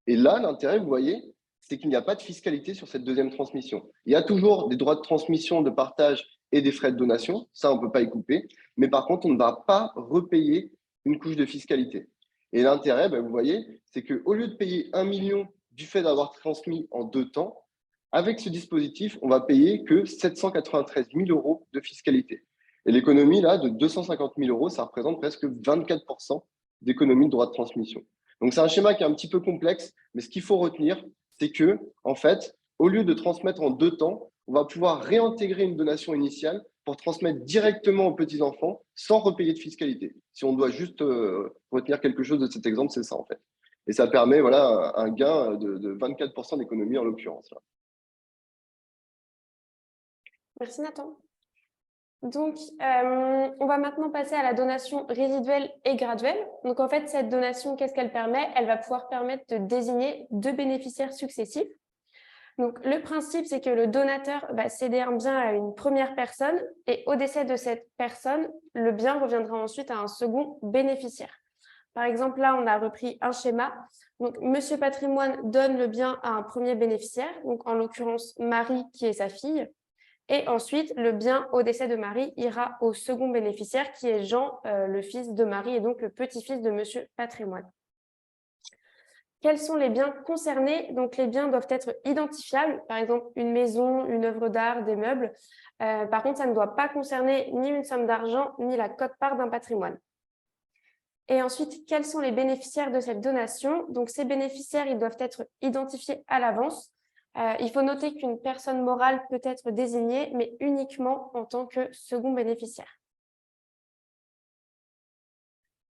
Et là, l'intérêt, vous voyez, c'est qu'il n'y a pas de fiscalité sur cette deuxième transmission. Il y a toujours des droits de transmission, de partage et des frais de donation. Ça, on ne peut pas y couper. Mais par contre, on ne va pas repayer une couche de fiscalité. Et l'intérêt, vous voyez, c'est qu'au lieu de payer 1 million du fait d'avoir transmis en 2 temps, avec ce dispositif, on va payer que 793 000 euros de fiscalité. Et l'économie là de 250 000 euros, ça représente presque 24% d'économie de droits de transmission. Donc c'est un schéma qui est un petit peu complexe, mais ce qu'il faut retenir, c'est que en fait, au lieu de transmettre en 2 temps, on va pouvoir réintégrer une donation initiale pour transmettre directement aux petits-enfants sans repayer de fiscalité. Si on doit juste retenir quelque chose de cet exemple, c'est ça en fait. Et ça permet voilà, un gain de 24% d'économie en l'occurrence. Merci Nathan. Donc, on va maintenant passer à la donation résiduelle et graduelle. Donc, en fait, cette donation, qu'est-ce qu'elle permet? Elle va pouvoir permettre de désigner 2 bénéficiaires successifs. Donc, le principe, c'est que le donateur va céder un bien à une première personne et au décès de cette personne, le bien reviendra ensuite à un second bénéficiaire. Par exemple, là, on a repris un schéma. Donc, Monsieur Patrimoine donne le bien à un premier bénéficiaire, donc en l'occurrence Marie, qui est sa fille. Et ensuite, le bien au décès de Marie ira au second bénéficiaire, qui est Jean, le fils de Marie et donc le petit-fils de Monsieur Patrimoine. Quels sont les biens concernés? Donc, les biens doivent être identifiables, par exemple une maison, une œuvre d'art, des meubles. Par contre, ça ne doit pas concerner ni une somme d'argent, ni la quote-part d'un patrimoine. Et ensuite, quels sont les bénéficiaires de cette donation? Donc, ces bénéficiaires, ils doivent être identifiés à l'avance. Il faut noter qu'une personne morale peut être désignée, mais uniquement en tant que second bénéficiaire.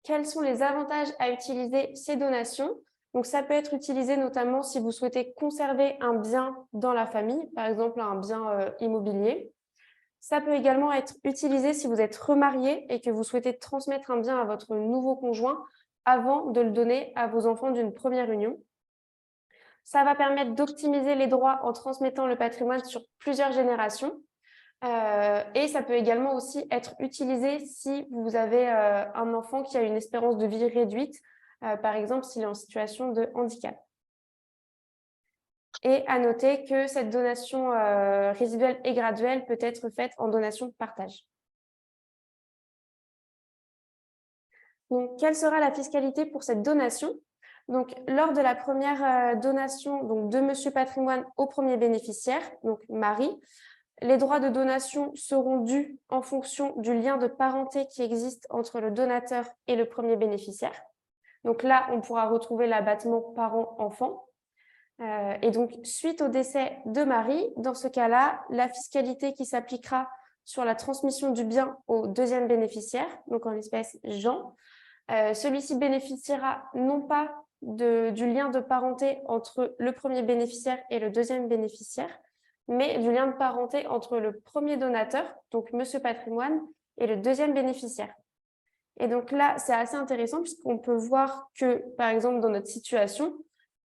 Quels sont les avantages à utiliser ces donations? Donc, ça peut être utilisé notamment si vous souhaitez conserver un bien dans la famille, par exemple un bien immobilier. Ça peut également être utilisé si vous êtes remarié et que vous souhaitez transmettre un bien à votre nouveau conjoint avant de le donner à vos enfants d'une première union. Ça va permettre d'optimiser les droits en transmettant le patrimoine sur plusieurs générations. Et ça peut également aussi être utilisé si vous avez un enfant qui a une espérance de vie réduite, par exemple s'il est en situation de handicap. Et à noter que cette donation résiduelle et graduelle peut être faite en donation de partage. Donc, quelle sera la fiscalité pour cette donation? Donc, lors de la première donation donc, de Monsieur Patrimoine au premier bénéficiaire, donc Marie, les droits de donation seront dus en fonction du lien de parenté qui existe entre le donateur et le premier bénéficiaire. Donc là, on pourra retrouver l'abattement parent-enfant. Et donc, suite au décès de Marie, dans ce cas-là, la fiscalité qui s'appliquera sur la transmission du bien au deuxième bénéficiaire, donc en l'espèce Jean, celui-ci bénéficiera non pas du lien de parenté entre le premier bénéficiaire et le deuxième bénéficiaire, mais du lien de parenté entre le premier donateur, donc Monsieur Patrimoine, et le deuxième bénéficiaire. Et donc là, c'est assez intéressant puisqu'on peut voir que, par exemple, dans notre situation,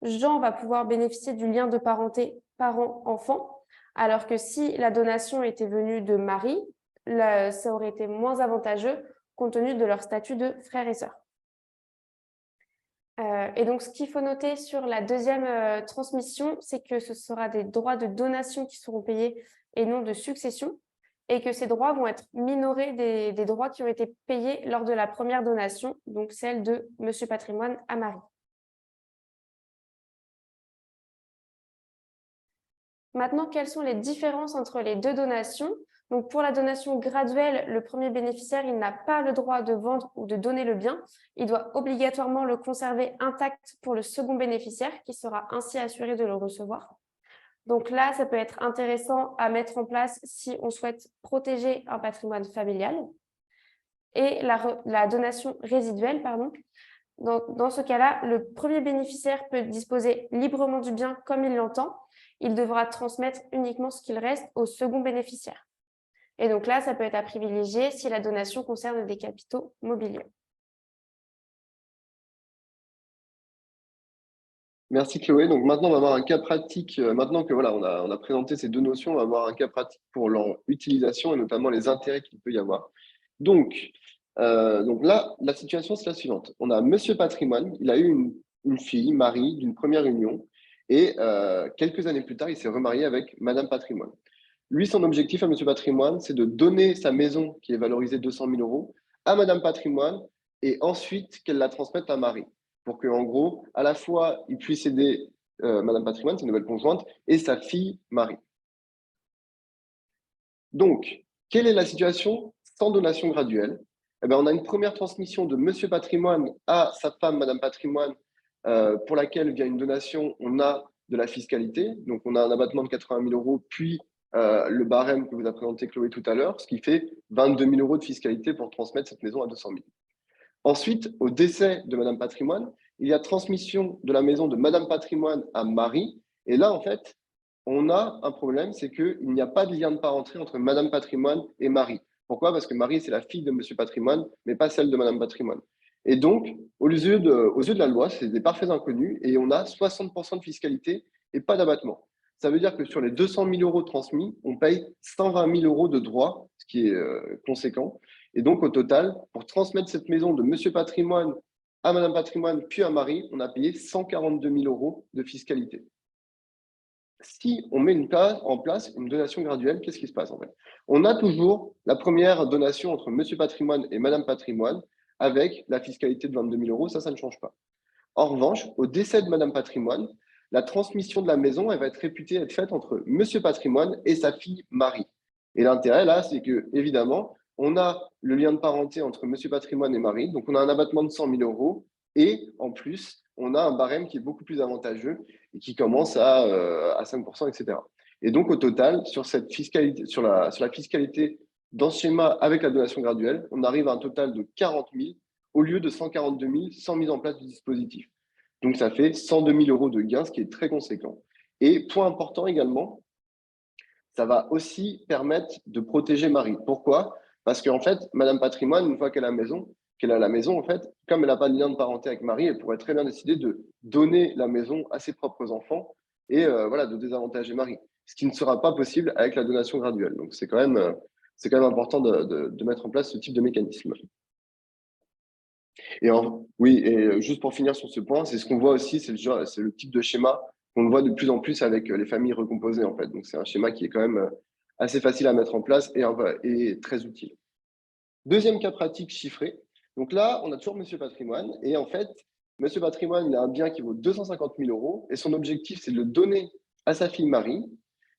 Jean va pouvoir bénéficier du lien de parenté parent-enfant, alors que si la donation était venue de Marie, ça aurait été moins avantageux compte tenu de leur statut de frères et sœurs. Et donc, ce qu'il faut noter sur la deuxième transmission, c'est que ce sera des droits de donation qui seront payés et non de succession, et que ces droits vont être minorés des droits qui ont été payés lors de la première donation, donc celle de Monsieur Patrimoine à Marie. Maintenant, quelles sont les différences entre les deux donations? Donc, pour la donation graduelle, le premier bénéficiaire, il n'a pas le droit de vendre ou de donner le bien. Il doit obligatoirement le conserver intact pour le second bénéficiaire, qui sera ainsi assuré de le recevoir. Donc là, ça peut être intéressant à mettre en place si on souhaite protéger un patrimoine familial. Et la donation résiduelle, pardon. Dans ce cas-là, le premier bénéficiaire peut disposer librement du bien comme il l'entend. Il devra transmettre uniquement ce qu'il reste au second bénéficiaire. Et donc là, ça peut être à privilégier si la donation concerne des capitaux mobiliers. Merci Chloé. Donc maintenant, on va avoir un cas pratique. Maintenant que voilà, on a présenté ces deux notions, on va avoir un cas pratique pour leur utilisation et notamment les intérêts qu'il peut y avoir. Donc là, la situation, c'est la suivante. On a Monsieur Patrimoine, il a eu une fille, Marie, d'une première union, et quelques années plus tard, il s'est remarié avec Madame Patrimoine. Lui, son objectif à Monsieur Patrimoine, c'est de donner sa maison, qui est valorisée 200 000 euros, à Madame Patrimoine, et ensuite qu'elle la transmette à Marie, pour qu'en gros, à la fois, il puisse aider Madame Patrimoine, sa nouvelle conjointe, et sa fille, Marie. Donc, quelle est la situation sans donation graduelle? Eh bien, on a une première transmission de Monsieur Patrimoine à sa femme, Madame Patrimoine, pour laquelle, via une donation, on a de la fiscalité. Donc, on a un abattement de 80 000 euros, puis le barème que vous a présenté Chloé tout à l'heure, ce qui fait 22 000 euros de fiscalité pour transmettre cette maison à 200 000. Ensuite, au décès de Madame Patrimoine, il y a transmission de la maison de Madame Patrimoine à Marie. Et là, en fait, on a un problème, c'est qu'il n'y a pas de lien de parenté entre Madame Patrimoine et Marie. Pourquoi? Parce que Marie, c'est la fille de Monsieur Patrimoine, mais pas celle de Madame Patrimoine. Et donc, aux yeux de la loi, c'est des parfaits inconnus et on a 60% de fiscalité et pas d'abattement. Ça veut dire que sur les 200 000 euros transmis, on paye 120 000 euros de droits, ce qui est conséquent. Et donc, au total, pour transmettre cette maison de Monsieur Patrimoine à Madame Patrimoine, puis à Marie, on a payé 142 000 euros de fiscalité. Si on met en place une donation graduelle, qu'est-ce qui se passe en fait? On a toujours la première donation entre Monsieur Patrimoine et Madame Patrimoine avec la fiscalité de 22 000 euros, ça ne change pas. En revanche, au décès de Madame Patrimoine, la transmission de la maison, elle va être réputée être faite entre Monsieur Patrimoine et sa fille Marie. Et l'intérêt là, c'est que évidemment, on a le lien de parenté entre Monsieur Patrimoine et Marie, donc on a un abattement de 100 000 euros et en plus, on a un barème qui est beaucoup plus avantageux et qui commence à 5%, etc. Et donc, au total, sur cette fiscalité, sur la fiscalité dans ce schéma avec la donation graduelle, on arrive à un total de 40 000 au lieu de 142 000 sans mise en place du dispositif. Donc, ça fait 102 000 euros de gain, ce qui est très conséquent. Et point important également, ça va aussi permettre de protéger Marie. Pourquoi? Parce qu'en fait, Madame Patrimoine, une fois qu'elle a la maison, qu'elle a la maison, en fait, comme elle n'a pas de lien de parenté avec Marie, elle pourrait très bien décider de donner la maison à ses propres enfants et voilà, de désavantager Marie, ce qui ne sera pas possible avec la donation graduelle. Donc, c'est quand même important de mettre en place ce type de mécanisme. Et oui, et juste pour finir sur ce point, c'est ce qu'on voit aussi, c'est le type de schéma qu'on voit de plus en plus avec les familles recomposées, en fait. Donc, c'est un schéma qui est quand même assez facile à mettre en place et très utile. Deuxième cas pratique chiffré. Donc là, on a toujours Monsieur Patrimoine. Et en fait, Monsieur Patrimoine, il a un bien qui vaut 250 000 euros. Et son objectif, c'est de le donner à sa fille Marie.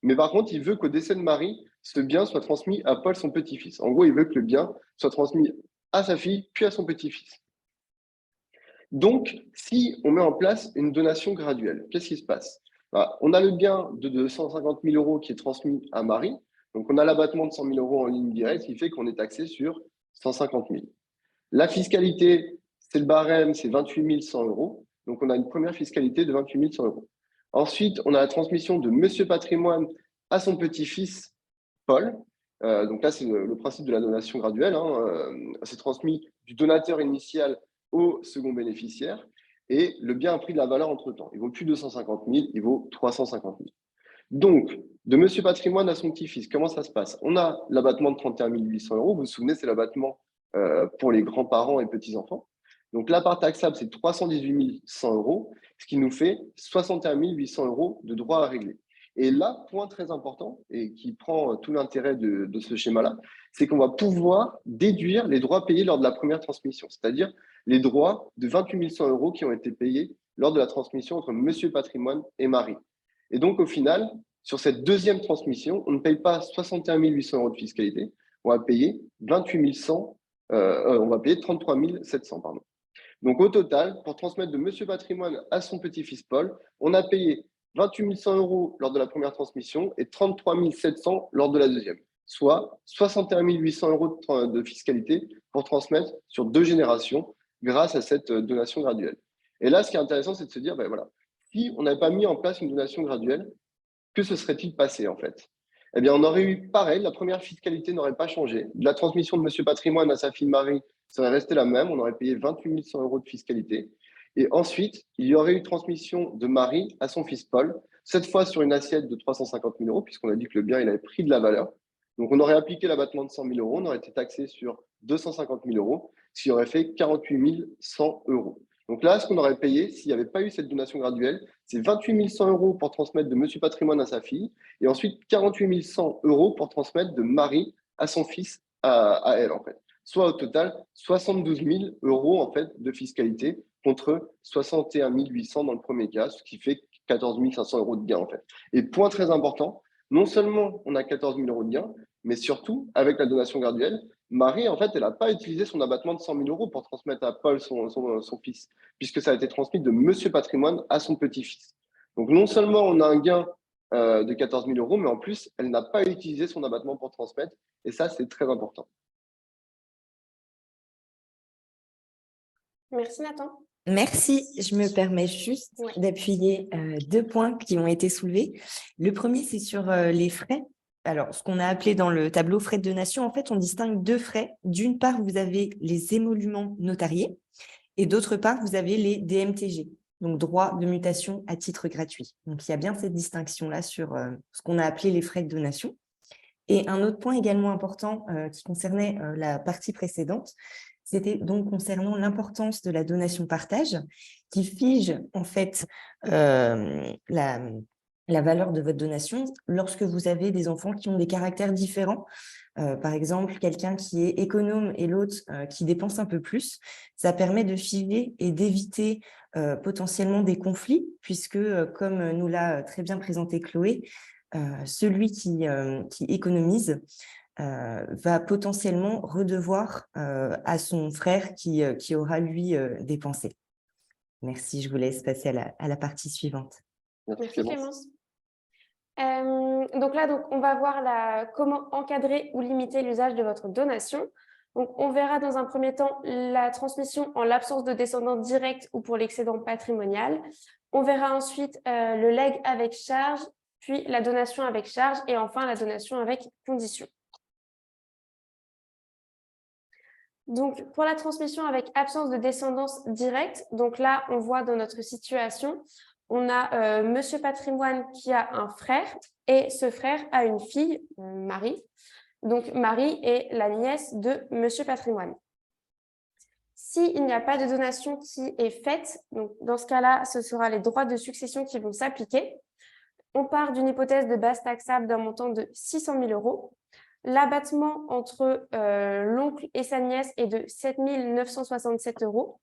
Mais par contre, il veut qu'au décès de Marie, ce bien soit transmis à Paul, son petit-fils. En gros, il veut que le bien soit transmis à sa fille, puis à son petit-fils. Donc, si on met en place une donation graduelle, qu'est-ce qui se passe? On a le bien de 250 000 euros qui est transmis à Marie. Donc, on a l'abattement de 100 000 euros en ligne directe, ce qui fait qu'on est taxé sur 150 000. La fiscalité, c'est le barème, c'est 28 100 euros. Donc, on a une première fiscalité de 28 100 euros. Ensuite, on a la transmission de Monsieur Patrimoine à son petit-fils, Paul. Donc là, c'est le principe de la donation graduelle. C'est transmis du donateur initial au second bénéficiaire. Et le bien a pris de la valeur entre-temps. Il ne vaut plus 250 000, il vaut 350 000. Donc, de Monsieur Patrimoine à son petit-fils, comment ça se passe? On a l'abattement de 31 800 euros. Vous vous souvenez, c'est l'abattement pour les grands-parents et petits-enfants. Donc, la part taxable, c'est 318 100 euros, ce qui nous fait 61 800 euros de droits à régler. Et là, point très important, et qui prend tout l'intérêt de ce schéma-là, c'est qu'on va pouvoir déduire les droits payés lors de la première transmission, c'est-à-dire les droits de 28 100 euros qui ont été payés lors de la transmission entre Monsieur Patrimoine et Marie. Et donc, au final, sur cette deuxième transmission, on ne paye pas 61 800 euros de fiscalité, on va payer 28 100, on va payer 33 700, pardon. Donc, au total, pour transmettre de Monsieur Patrimoine à son petit-fils Paul, on a payé 28 100 euros lors de la première transmission et 33 700 lors de la deuxième, soit 61 800 euros de fiscalité pour transmettre sur 2 générations grâce à cette donation graduelle. Et là, ce qui est intéressant, c'est de se dire, ben voilà, si on n'avait pas mis en place une donation graduelle, que se serait-il passé en fait? Eh bien, on aurait eu pareil, la première fiscalité n'aurait pas changé. La transmission de Monsieur Patrimoine à sa fille Marie serait restée la même, on aurait payé 28 100 euros de fiscalité. Et ensuite, il y aurait eu transmission de Marie à son fils Paul, cette fois sur une assiette de 350 000 euros, puisqu'on a dit que le bien il avait pris de la valeur. Donc, on aurait appliqué l'abattement de 100 000 euros, on aurait été taxé sur 250 000 euros, ce qui aurait fait 48 100 euros. Donc là, ce qu'on aurait payé, s'il n'y avait pas eu cette donation graduelle, c'est 28 100 euros pour transmettre de Monsieur Patrimoine à sa fille, et ensuite 48 100 euros pour transmettre de Marie à son fils, à elle, en fait. Soit au total 72 000 euros en fait, de fiscalité contre 61 800 dans le premier cas, ce qui fait 14 500 euros de gain, en fait. Et point très important, non seulement on a 14 000 euros de gain, mais surtout, avec la donation graduelle, Marie, en fait, elle n'a pas utilisé son abattement de 100 000 euros pour transmettre à Paul son fils, puisque ça a été transmis de Monsieur Patrimoine à son petit-fils. Donc, non seulement on a un gain de 14 000 euros, mais en plus, elle n'a pas utilisé son abattement pour transmettre, et ça, c'est très important. Merci Nathan. Merci. Je me permets juste d'appuyer 2 points qui ont été soulevés. Le premier, c'est sur les frais. Alors, ce qu'on a appelé dans le tableau frais de donation, en fait, on distingue 2 frais. D'une part, vous avez les émoluments notariés et d'autre part, vous avez les DMTG, donc droits de mutation à titre gratuit. Donc, il y a bien cette distinction-là sur ce qu'on a appelé les frais de donation. Et un autre point également important qui concernait la partie précédente, c'était donc concernant l'importance de la donation-partage qui fige en fait la valeur de votre donation lorsque vous avez des enfants qui ont des caractères différents. Par exemple, quelqu'un qui est économe et l'autre qui dépense un peu plus, ça permet de figer et d'éviter potentiellement des conflits puisque, comme nous l'a très bien présenté Chloé, celui qui économise va potentiellement redevoir à son frère qui aura, lui, dépensé. Merci, je vous laisse passer à la partie suivante. Merci Clémence. Donc là, on va voir comment encadrer ou limiter l'usage de votre donation. Donc, on verra dans un premier temps la transmission en l'absence de descendants directs ou pour l'excédent patrimonial. On verra ensuite le legs avec charge, puis la donation avec charge et enfin la donation avec condition. Donc, pour la transmission avec absence de descendance directe, donc là, on voit dans notre situation, on a Monsieur Patrimoine qui a un frère et ce frère a une fille, Marie. Donc, Marie est la nièce de Monsieur Patrimoine. S'il n'y a pas de donation qui est faite, donc dans ce cas-là, ce sera les droits de succession qui vont s'appliquer. On part d'une hypothèse de base taxable d'un montant de 600 000 euros. L'abattement entre l'oncle et sa nièce est de 7 967 euros,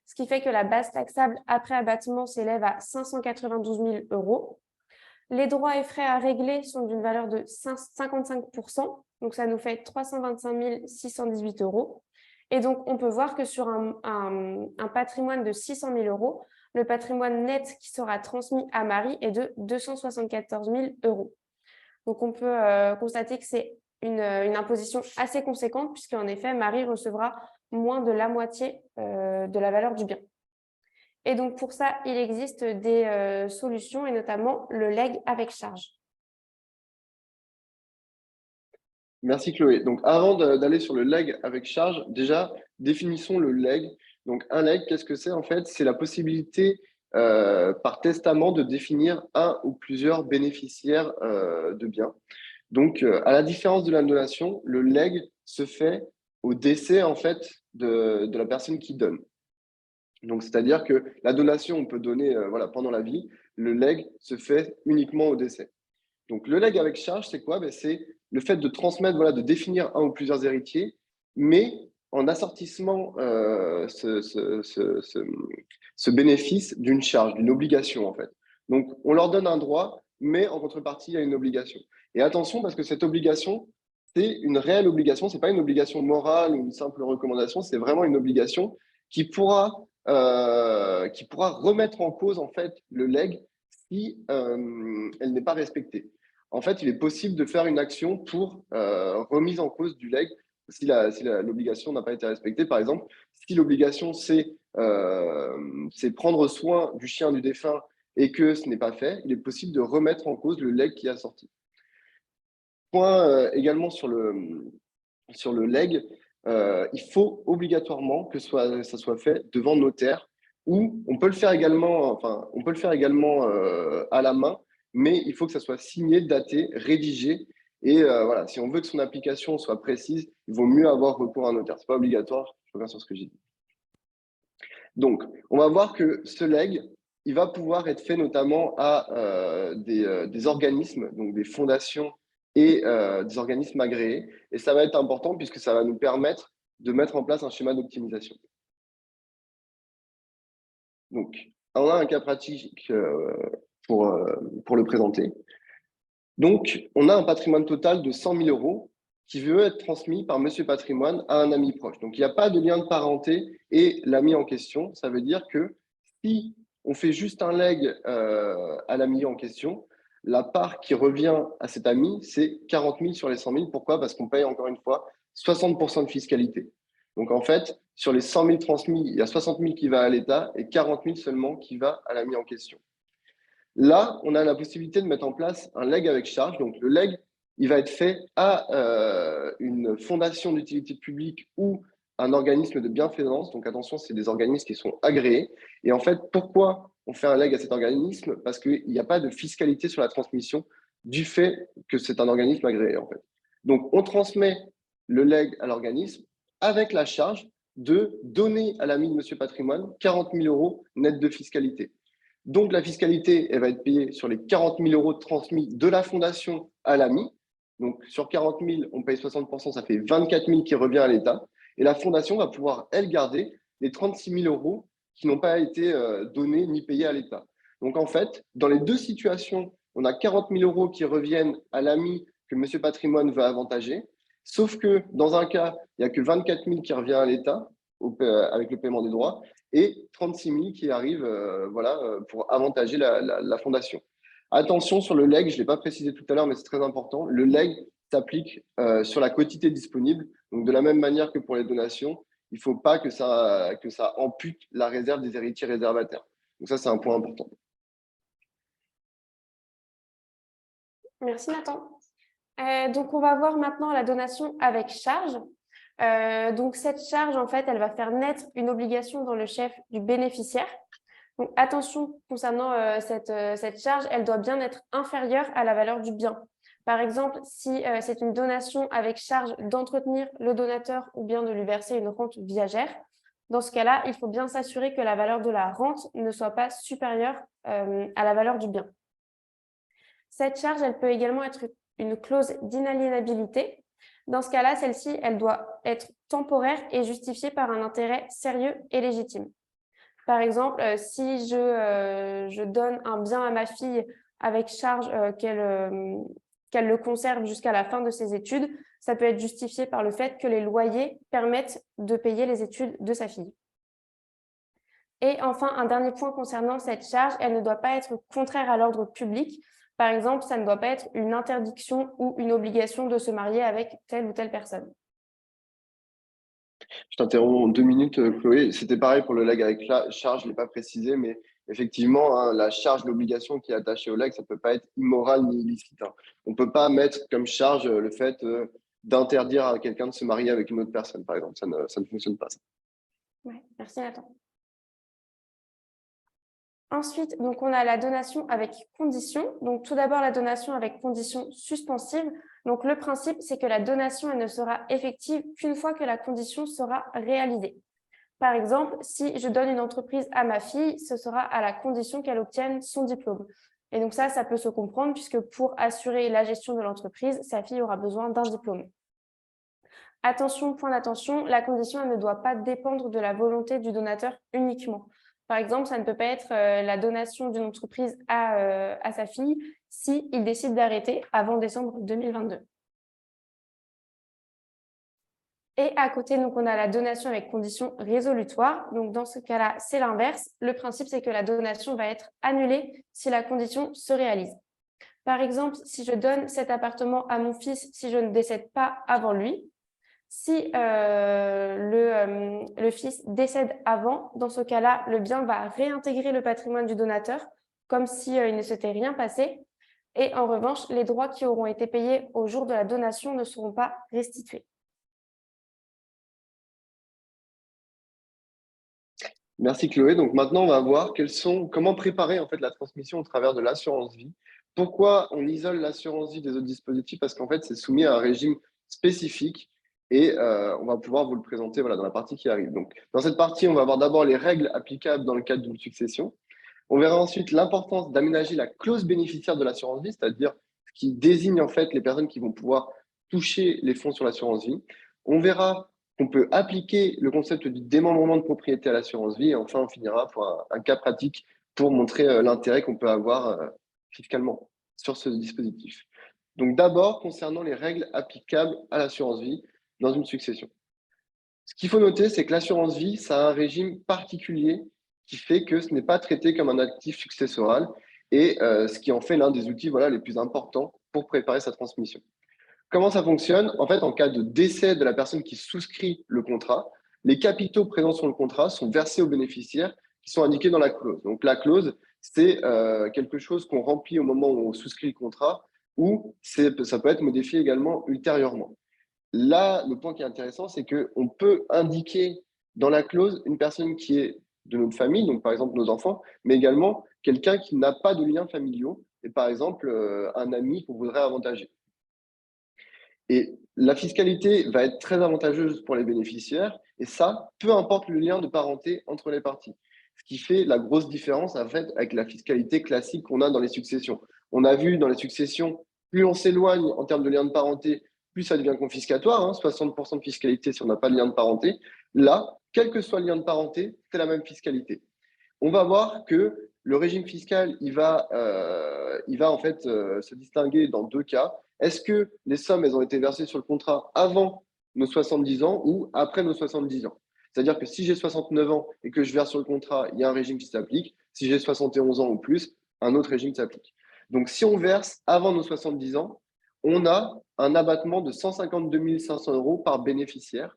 ce qui fait que la base taxable après abattement s'élève à 592 000 euros. Les droits et frais à régler sont d'une valeur de 55%, donc ça nous fait 325 618 euros. Et donc, on peut voir que sur un patrimoine de 600 000 euros, le patrimoine net qui sera transmis à Marie est de 274 000 euros. Donc, on peut constater que c'est une imposition assez conséquente, puisqu'en effet, Marie recevra moins de la moitié de la valeur du bien. Et donc, pour ça, il existe des solutions, et notamment le legs avec charge. Merci Chloé. Donc, avant d'aller sur le legs avec charge, déjà, définissons le legs. Donc, un legs, qu'est-ce que c'est en fait? C'est la possibilité par testament de définir un ou plusieurs bénéficiaires de biens. Donc, à la différence de la donation, le legs se fait au décès en fait de la personne qui donne. Donc, c'est-à-dire que la donation, on peut donner voilà, pendant la vie. Le legs se fait uniquement au décès. Donc, le legs avec charge, c'est quoi? C'est le fait de transmettre, voilà, de définir un ou plusieurs héritiers, mais en assortissement ce bénéfice d'une charge, d'une obligation, en fait. Donc, on leur donne un droit, mais en contrepartie, il y a une obligation. Et attention, parce que cette obligation, c'est une réelle obligation, ce n'est pas une obligation morale ou une simple recommandation, c'est vraiment une obligation qui pourra remettre en cause, en fait, le legs si elle n'est pas respectée. En fait, il est possible de faire une action pour remise en cause du legs si l'obligation n'a pas été respectée. Par exemple, si l'obligation, c'est prendre soin du chien du défunt et que ce n'est pas fait, il est possible de remettre en cause le legs qui a sorti. Point également sur le legs, il faut obligatoirement que ça soit fait devant notaire, ou on peut le faire également, à la main, mais il faut que ça soit signé, daté, rédigé. Et voilà, si on veut que son application soit précise, il vaut mieux avoir recours à un notaire. Ce n'est pas obligatoire, je reviens sur ce que j'ai dit. Donc, on va voir que ce legs, il va pouvoir être fait notamment à des organismes, donc des fondations et des organismes agréés. Et ça va être important puisque ça va nous permettre de mettre en place un schéma d'optimisation. Donc, on a un cas pratique pour le présenter. Donc, on a un patrimoine total de 100 000 euros qui veut être transmis par Monsieur Patrimoine à un ami proche. Donc, il n'y a pas de lien de parenté et l'ami en question. Ça veut dire que si on fait juste un legs à l'ami en question, la part qui revient à cet ami, c'est 40 000 sur les 100 000. Pourquoi? Parce qu'on paye encore une fois 60% de fiscalité. Donc, en fait, sur les 100 000 transmis, il y a 60 000 qui va à l'État et 40 000 seulement qui va à l'ami en question. Là, on a la possibilité de mettre en place un legs avec charge. Donc, le legs, il va être fait à une fondation d'utilité publique ou un organisme de bienfaisance. Donc, attention, c'est des organismes qui sont agréés. Et en fait, pourquoi on fait un legs à cet organisme? Parce qu'il n'y a pas de fiscalité sur la transmission du fait que c'est un organisme agréé, en fait. Donc, on transmet le legs à l'organisme avec la charge de donner à l'ami de Monsieur Patrimoine 40 000 euros net de fiscalité. Donc, la fiscalité, elle va être payée sur les 40 000 euros transmis de la fondation à l'ami. Donc, sur 40 000, on paye 60%, ça fait 24 000 qui revient à l'État. Et la fondation va pouvoir, elle, garder les 36 000 euros qui n'ont pas été donnés ni payés à l'État. Donc, en fait, dans les deux situations, on a 40 000 euros qui reviennent à l'ami que M. Patrimoine va avantager. Sauf que dans un cas, il n'y a que 24 000 qui revient à l'État avec le paiement des droits et 36 000 qui arrivent pour avantager la fondation. Attention sur le legs, je ne l'ai pas précisé tout à l'heure, mais c'est très important. Le legs s'applique sur la quotité disponible. Donc, de la même manière que pour les donations, il ne faut pas que ça ampute la réserve des héritiers réservataires. Donc, ça, c'est un point important. Merci Nathan. Donc, on va voir maintenant la donation avec charge. Donc, cette charge, en fait, elle va faire naître une obligation dans le chef du bénéficiaire. Donc, attention concernant cette charge, elle doit bien être inférieure à la valeur du bien. Par exemple, si c'est une donation avec charge d'entretenir le donateur ou bien de lui verser une rente viagère, dans ce cas-là, il faut bien s'assurer que la valeur de la rente ne soit pas supérieure à la valeur du bien. Cette charge, elle peut également être une clause d'inaliénabilité. Dans ce cas-là, celle-ci, elle doit être temporaire et justifiée par un intérêt sérieux et légitime. Par exemple, si je donne un bien à ma fille avec charge qu'elle le conserve jusqu'à la fin de ses études, ça peut être justifié par le fait que les loyers permettent de payer les études de sa fille. Et enfin, un dernier point concernant cette charge, elle ne doit pas être contraire à l'ordre public. Par exemple, ça ne doit pas être une interdiction ou une obligation de se marier avec telle ou telle personne. Je t'interromps 2 minutes, Chloé. C'était pareil pour le leg avec la charge, je ne l'ai pas précisé, mais effectivement, hein, la charge, l'obligation qui est attachée au leg, ça ne peut pas être immoral ni illicite. Hein. On ne peut pas mettre comme charge le fait d'interdire à quelqu'un de se marier avec une autre personne, par exemple. Ça ne fonctionne pas. Ça. Ouais, merci Nathan. Ensuite, donc, on a la donation avec condition. Donc, tout d'abord, la donation avec condition suspensive. Donc, le principe, c'est que la donation, elle ne sera effective qu'une fois que la condition sera réalisée. Par exemple, si je donne une entreprise à ma fille, ce sera à la condition qu'elle obtienne son diplôme. Et donc ça peut se comprendre puisque pour assurer la gestion de l'entreprise, sa fille aura besoin d'un diplôme. Attention, point d'attention, la condition elle ne doit pas dépendre de la volonté du donateur uniquement. Par exemple, ça ne peut pas être la donation d'une entreprise à sa fille s'il décide d'arrêter avant décembre 2022. Et à côté, donc, on a la donation avec condition résolutoire. Donc, dans ce cas-là, c'est l'inverse. Le principe, c'est que la donation va être annulée si la condition se réalise. Par exemple, si je donne cet appartement à mon fils, si je ne décède pas avant lui, si le fils décède avant, dans ce cas-là, le bien va réintégrer le patrimoine du donateur, comme si il ne s'était rien passé. Et en revanche, les droits qui auront été payés au jour de la donation ne seront pas restitués. Merci Chloé. Donc maintenant, on va voir comment préparer en fait la transmission au travers de l'assurance vie. Pourquoi on isole l'assurance vie des autres dispositifs? Parce qu'en fait, c'est soumis à un régime spécifique et on va pouvoir vous le présenter dans la partie qui arrive. Donc, dans cette partie, on va voir d'abord les règles applicables dans le cadre d'une succession. On verra ensuite l'importance d'aménager la clause bénéficiaire de l'assurance vie, c'est-à-dire ce qui désigne en fait les personnes qui vont pouvoir toucher les fonds sur l'assurance vie. On verra qu'on peut appliquer le concept du démembrement de propriété à l'assurance vie. Et enfin, on finira pour un cas pratique pour montrer l'intérêt qu'on peut avoir fiscalement sur ce dispositif. Donc d'abord, concernant les règles applicables à l'assurance vie dans une succession. Ce qu'il faut noter, c'est que l'assurance vie, ça a un régime particulier qui fait que ce n'est pas traité comme un actif successoral et ce qui en fait l'un des outils les plus importants pour préparer sa transmission. Comment ça fonctionne? En fait, en cas de décès de la personne qui souscrit le contrat, les capitaux présents sur le contrat sont versés aux bénéficiaires qui sont indiqués dans la clause. Donc, la clause, c'est quelque chose qu'on remplit au moment où on souscrit le contrat ou ça peut être modifié également ultérieurement. Là, le point qui est intéressant, c'est qu'on peut indiquer dans la clause une personne qui est de notre famille, donc par exemple nos enfants, mais également quelqu'un qui n'a pas de liens familiaux, et par exemple un ami qu'on voudrait avantager. Et la fiscalité va être très avantageuse pour les bénéficiaires, et ça, peu importe le lien de parenté entre les parties. Ce qui fait la grosse différence en fait, avec la fiscalité classique qu'on a dans les successions. On a vu dans les successions, plus on s'éloigne en termes de lien de parenté, plus ça devient confiscatoire, 60% de fiscalité si on n'a pas de lien de parenté. Là, quel que soit le lien de parenté, c'est la même fiscalité. On va voir que le régime fiscal, il va en fait se distinguer dans 2 cas. Est-ce que les sommes, elles ont été versées sur le contrat avant nos 70 ans ou après nos 70 ans? C'est-à-dire que si j'ai 69 ans et que je verse sur le contrat, il y a un régime qui s'applique. Si j'ai 71 ans ou plus, un autre régime s'applique. Donc, si on verse avant nos 70 ans, on a un abattement de 152 500 € par bénéficiaire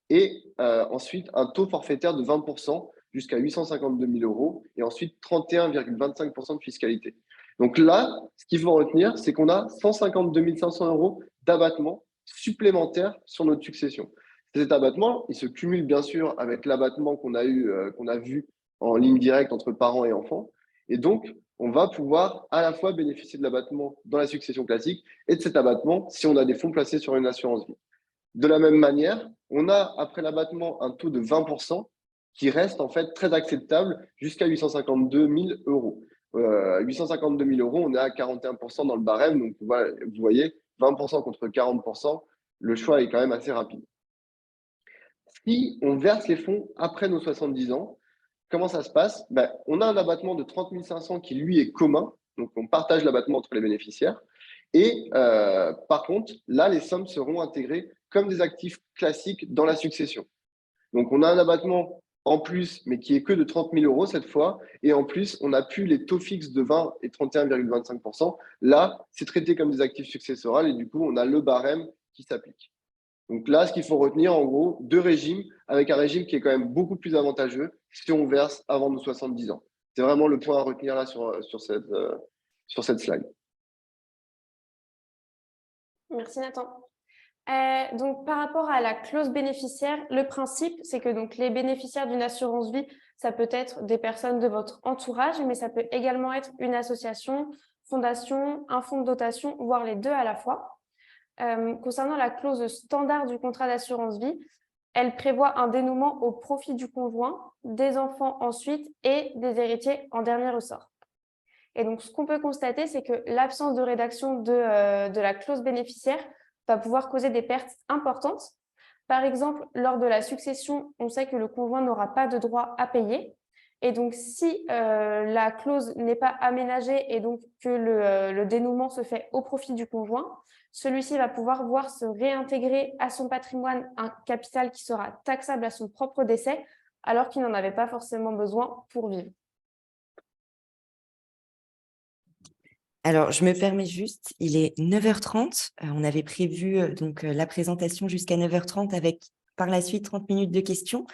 et ensuite un taux forfaitaire de 20% jusqu'à 852 000 € et ensuite 31,25% de fiscalité. Donc là, ce qu'il faut retenir, c'est qu'on a 152 500 € d'abattement supplémentaire sur notre succession. Cet abattement, il se cumule bien sûr avec l'abattement qu'on a vu en ligne directe entre parents et enfants. Et donc, on va pouvoir à la fois bénéficier de l'abattement dans la succession classique et de cet abattement si on a des fonds placés sur une assurance vie. De la même manière, on a après l'abattement un taux de 20% qui reste en fait très acceptable jusqu'à 852 000 euros. 852 000 euros, on est à 41% dans le barème. Donc, voilà, vous voyez, 20% contre 40%, le choix est quand même assez rapide. Si on verse les fonds après nos 70 ans, comment ça se passe? On a un abattement de 30 500 qui, lui, est commun. Donc, on partage l'abattement entre les bénéficiaires. Et par contre, là, les sommes seront intégrées comme des actifs classiques dans la succession. Donc, on a un abattement en plus, mais qui est que de 30 000 euros cette fois. Et en plus, on n'a plus les taux fixes de 20 et 31,25%. Là, c'est traité comme des actifs successoraux et du coup, on a le barème qui s'applique. Donc là, ce qu'il faut retenir, en gros, deux régimes, avec un régime qui est quand même beaucoup plus avantageux si on verse avant nos 70 ans. C'est vraiment le point à retenir là sur cette slide. Merci Nathan. Donc, par rapport à la clause bénéficiaire, le principe, c'est que donc, les bénéficiaires d'une assurance vie, ça peut être des personnes de votre entourage, mais ça peut également être une association, fondation, un fonds de dotation, voire les deux à la fois. Concernant la clause standard du contrat d'assurance vie, elle prévoit un dénouement au profit du conjoint, des enfants ensuite et des héritiers en dernier ressort. Et donc, ce qu'on peut constater, c'est que l'absence de rédaction de la clause bénéficiaire va pouvoir causer des pertes importantes. Par exemple, lors de la succession, on sait que le conjoint n'aura pas de droit à payer. Et donc, si la clause n'est pas aménagée et donc que le dénouement se fait au profit du conjoint, celui-ci va pouvoir voir se réintégrer à son patrimoine un capital qui sera taxable à son propre décès, alors qu'il n'en avait pas forcément besoin pour vivre. Alors, je me permets juste, il est 9h30. On avait prévu donc la présentation jusqu'à 9h30 avec par la suite 30 minutes de questions.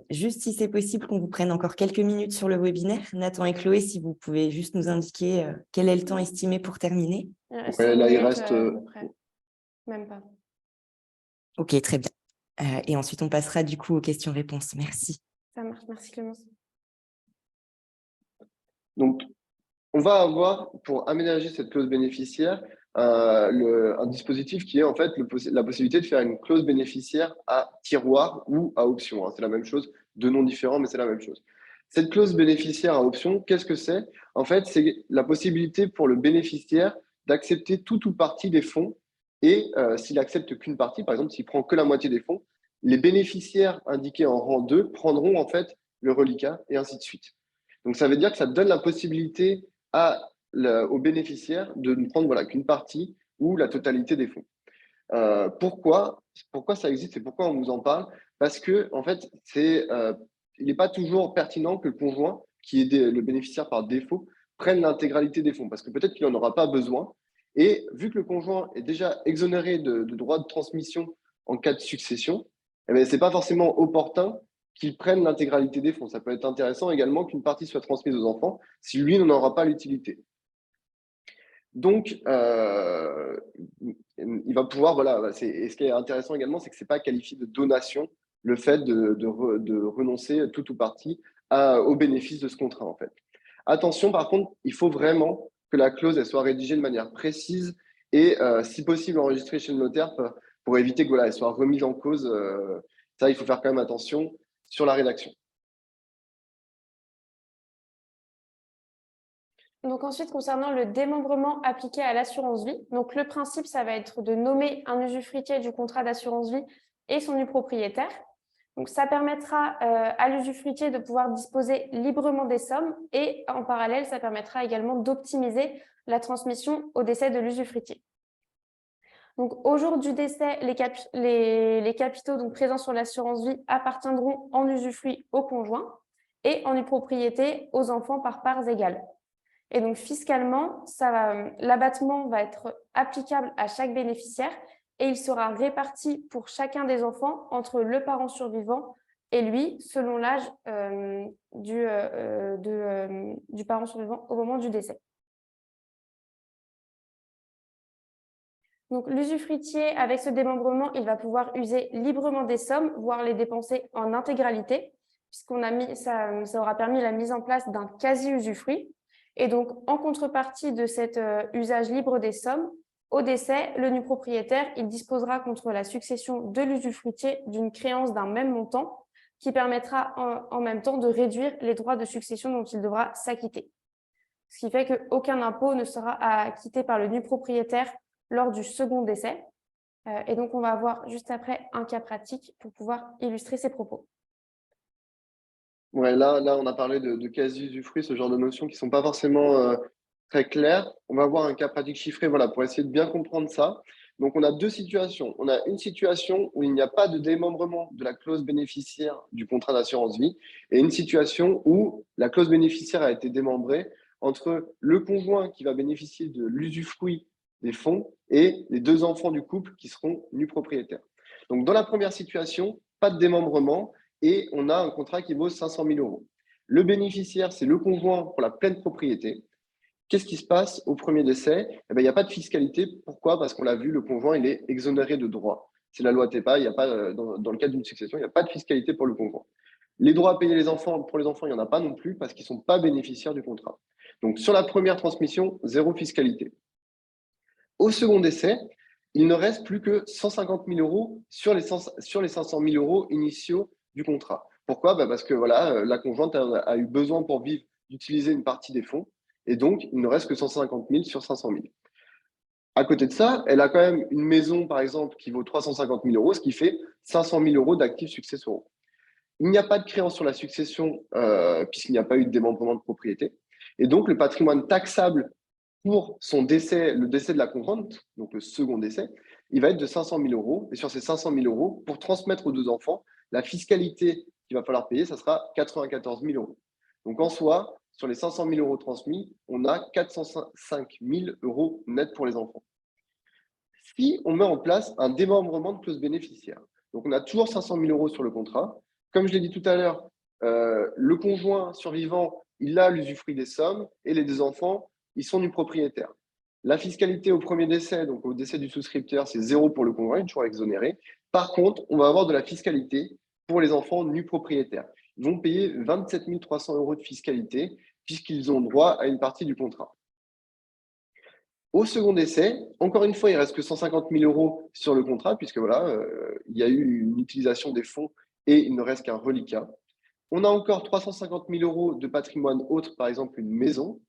Juste si c'est possible qu'on vous prenne encore quelques minutes sur le webinaire. Nathan et Chloé, si vous pouvez juste nous indiquer quel est le temps estimé pour terminer. Ouais, là, il reste... à peu près. Même pas. Ok, très bien. Et ensuite, on passera du coup aux questions-réponses. Merci. Ça marche, merci Clémence. Donc, on va avoir, pour aménager cette clause bénéficiaire, un dispositif qui est en fait la possibilité de faire une clause bénéficiaire à tiroir ou à option. C'est la même chose, deux noms différents, mais c'est la même chose. Cette clause bénéficiaire à option, qu'est-ce que c'est? En fait, c'est la possibilité pour le bénéficiaire d'accepter tout ou partie des fonds. Et s'il accepte qu'une partie, par exemple, s'il prend que la moitié des fonds, les bénéficiaires indiqués en rang 2 prendront en fait le reliquat et ainsi de suite. Donc, ça veut dire que ça donne la possibilité aux bénéficiaires de ne prendre qu'une partie ou la totalité des fonds. Pourquoi ça existe et pourquoi on nous en parle? Parce que en fait, il n'est pas toujours pertinent que le conjoint, qui est le bénéficiaire par défaut, prenne l'intégralité des fonds, parce que peut-être qu'il n'en aura pas besoin. Et vu que le conjoint est déjà exonéré de droits de transmission en cas de succession, ce n'est pas forcément opportun qu'il prenne l'intégralité des fonds. Ça peut être intéressant également qu'une partie soit transmise aux enfants si lui n'en aura pas l'utilité. Donc, il va pouvoir, et ce qui est intéressant également, c'est que ce n'est pas qualifié de donation, le fait de renoncer tout ou partie au bénéfice de ce contrat, en fait. Attention, par contre, il faut vraiment que la clause elle soit rédigée de manière précise et, si possible, enregistrée chez le notaire pour éviter que elle soit remise en cause. Ça, il faut faire quand même attention sur la rédaction. Donc ensuite, concernant le démembrement appliqué à l'assurance vie, donc le principe, ça va être de nommer un usufruitier du contrat d'assurance vie et son nu propriétaire. Donc ça permettra à l'usufruitier de pouvoir disposer librement des sommes et en parallèle, ça permettra également d'optimiser la transmission au décès de l'usufruitier. Donc au jour du décès, les capitaux donc, présents sur l'assurance vie appartiendront en usufruit au conjoint et en propriété aux enfants par parts égales. Et donc, fiscalement, l'abattement va être applicable à chaque bénéficiaire et il sera réparti pour chacun des enfants entre le parent survivant et lui, selon l'âge du parent survivant au moment du décès. Donc, l'usufruitier, avec ce démembrement, il va pouvoir user librement des sommes, voire les dépenser en intégralité, ça aura permis la mise en place d'un quasi-usufruit. Et donc, en contrepartie de cet usage libre des sommes, au décès, le nu propriétaire, il disposera contre la succession de l'usufruitier d'une créance d'un même montant qui permettra en même temps de réduire les droits de succession dont il devra s'acquitter. Ce qui fait qu'aucun impôt ne sera acquitté par le nu propriétaire lors du second décès. Et donc, on va avoir juste après un cas pratique pour pouvoir illustrer ces propos. Ouais, là, on a parlé de quasi-usufruit, ce genre de notions qui ne sont pas forcément très claires. On va voir un cas pratique chiffré, voilà, pour essayer de bien comprendre ça. Donc, on a deux situations. On a une situation où il n'y a pas de démembrement de la clause bénéficiaire du contrat d'assurance vie et une situation où la clause bénéficiaire a été démembrée entre le conjoint qui va bénéficier de l'usufruit des fonds et les deux enfants du couple qui seront nus propriétaires. Donc, dans la première situation, pas de démembrement et on a un contrat qui vaut 500 000 euros. Le bénéficiaire, c'est le conjoint pour la pleine propriété. Qu'est-ce qui se passe au premier décès? Eh bien, il n'y a pas de fiscalité. Pourquoi? Parce qu'on l'a vu, le conjoint, il est exonéré de droits. C'est la loi TEPA, il n'y a pas, dans le cadre d'une succession, il n'y a pas de fiscalité pour le conjoint. Les droits à payer pour les enfants, il n'y en a pas non plus parce qu'ils ne sont pas bénéficiaires du contrat. Donc, sur la première transmission, zéro fiscalité. Au second décès, il ne reste plus que 150 000 euros sur les 500 000 euros initiaux du contrat. Pourquoi? Parce que voilà, la conjointe a eu besoin pour vivre d'utiliser une partie des fonds et donc il ne reste que 150 000 sur 500 000. À côté de ça, elle a quand même une maison, par exemple, qui vaut 350 000 euros, ce qui fait 500 000 euros d'actifs successoraux. Il n'y a pas de créance sur la succession puisqu'il n'y a pas eu de démembrement de propriété. Et donc, le patrimoine taxable pour son décès, le décès de la conjointe, donc le second décès, il va être de 500 000 euros. Et sur ces 500 000 euros, pour transmettre aux deux enfants, la fiscalité qu'il va falloir payer, ça sera 94 000 euros. Donc en soi, sur les 500 000 euros transmis, on a 405 000 euros net pour les enfants. Si on met en place un démembrement de clause bénéficiaire, donc on a toujours 500 000 euros sur le contrat. Comme je l'ai dit tout à l'heure, le conjoint survivant, il a l'usufruit des sommes et les deux enfants, ils sont nus propriétaires. La fiscalité au premier décès, donc au décès du souscripteur, c'est 0 pour le conjoint, il est toujours exonéré. Par contre, on va avoir de la fiscalité pour les enfants nus propriétaires. Ils vont payer 27 300 euros de fiscalité puisqu'ils ont droit à une partie du contrat. Au second décès, encore une fois, il ne reste que 150 000 euros sur le contrat puisque voilà, il y a eu une utilisation des fonds et il ne reste qu'un reliquat. On a encore 350 000 euros de patrimoine autre, par exemple une maison.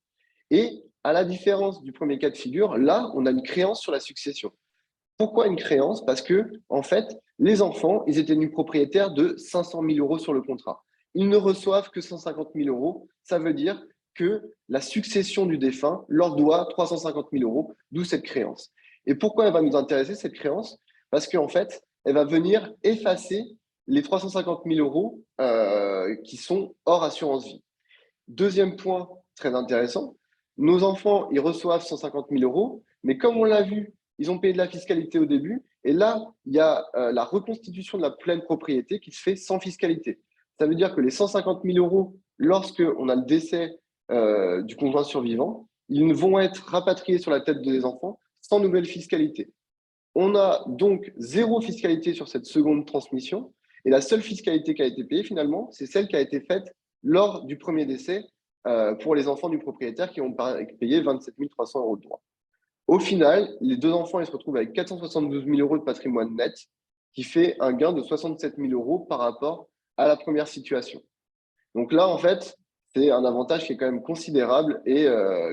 Et à la différence du premier cas de figure, là, on a une créance sur la succession. Pourquoi une créance? Parce que, en fait, les enfants, ils étaient nus propriétaires de 500 000 euros sur le contrat. Ils ne reçoivent que 150 000 euros. Ça veut dire que la succession du défunt leur doit 350 000 euros, d'où cette créance. Et pourquoi elle va nous intéresser, cette créance? Parce qu'en fait, elle va venir effacer les 350 000 euros qui sont hors assurance vie. Deuxième point très intéressant, nos enfants, ils reçoivent 150 000 euros, mais comme on l'a vu, ils ont payé de la fiscalité au début, et là, il y a la reconstitution de la pleine propriété qui se fait sans fiscalité. Ça veut dire que les 150 000 euros, lorsqu'on a le décès du conjoint survivant, ils vont être rapatriés sur la tête des enfants sans nouvelle fiscalité. On a donc zéro fiscalité sur cette seconde transmission, et la seule fiscalité qui a été payée finalement, c'est celle qui a été faite lors du premier décès pour les enfants du propriétaire qui ont payé 27 300 euros de droits. Au final, les deux enfants ils se retrouvent avec 472 000 euros de patrimoine net, qui fait un gain de 67 000 euros par rapport à la première situation. Donc là, en fait, c'est un avantage qui est quand même considérable et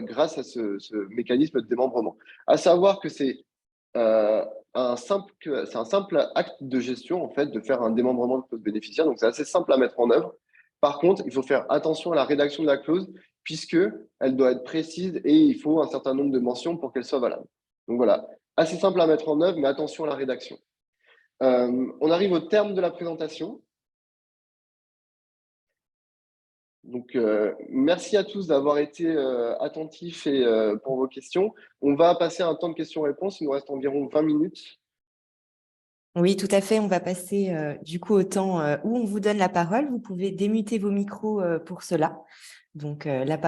grâce à ce mécanisme de démembrement. À savoir que c'est un simple acte de gestion, en fait, de faire un démembrement de clause bénéficiaire. Donc, c'est assez simple à mettre en œuvre. Par contre, il faut faire attention à la rédaction de la clause puisqu'elle doit être précise et il faut un certain nombre de mentions pour qu'elle soit valable. Donc voilà, assez simple à mettre en œuvre, mais attention à la rédaction. On arrive au terme de la présentation. Donc, merci à tous d'avoir été attentifs et pour vos questions. On va passer à un temps de questions-réponses. Il nous reste environ 20 minutes. Oui, tout à fait. On va passer du coup au temps où on vous donne la parole. Vous pouvez démuter vos micros pour cela. Donc, la parole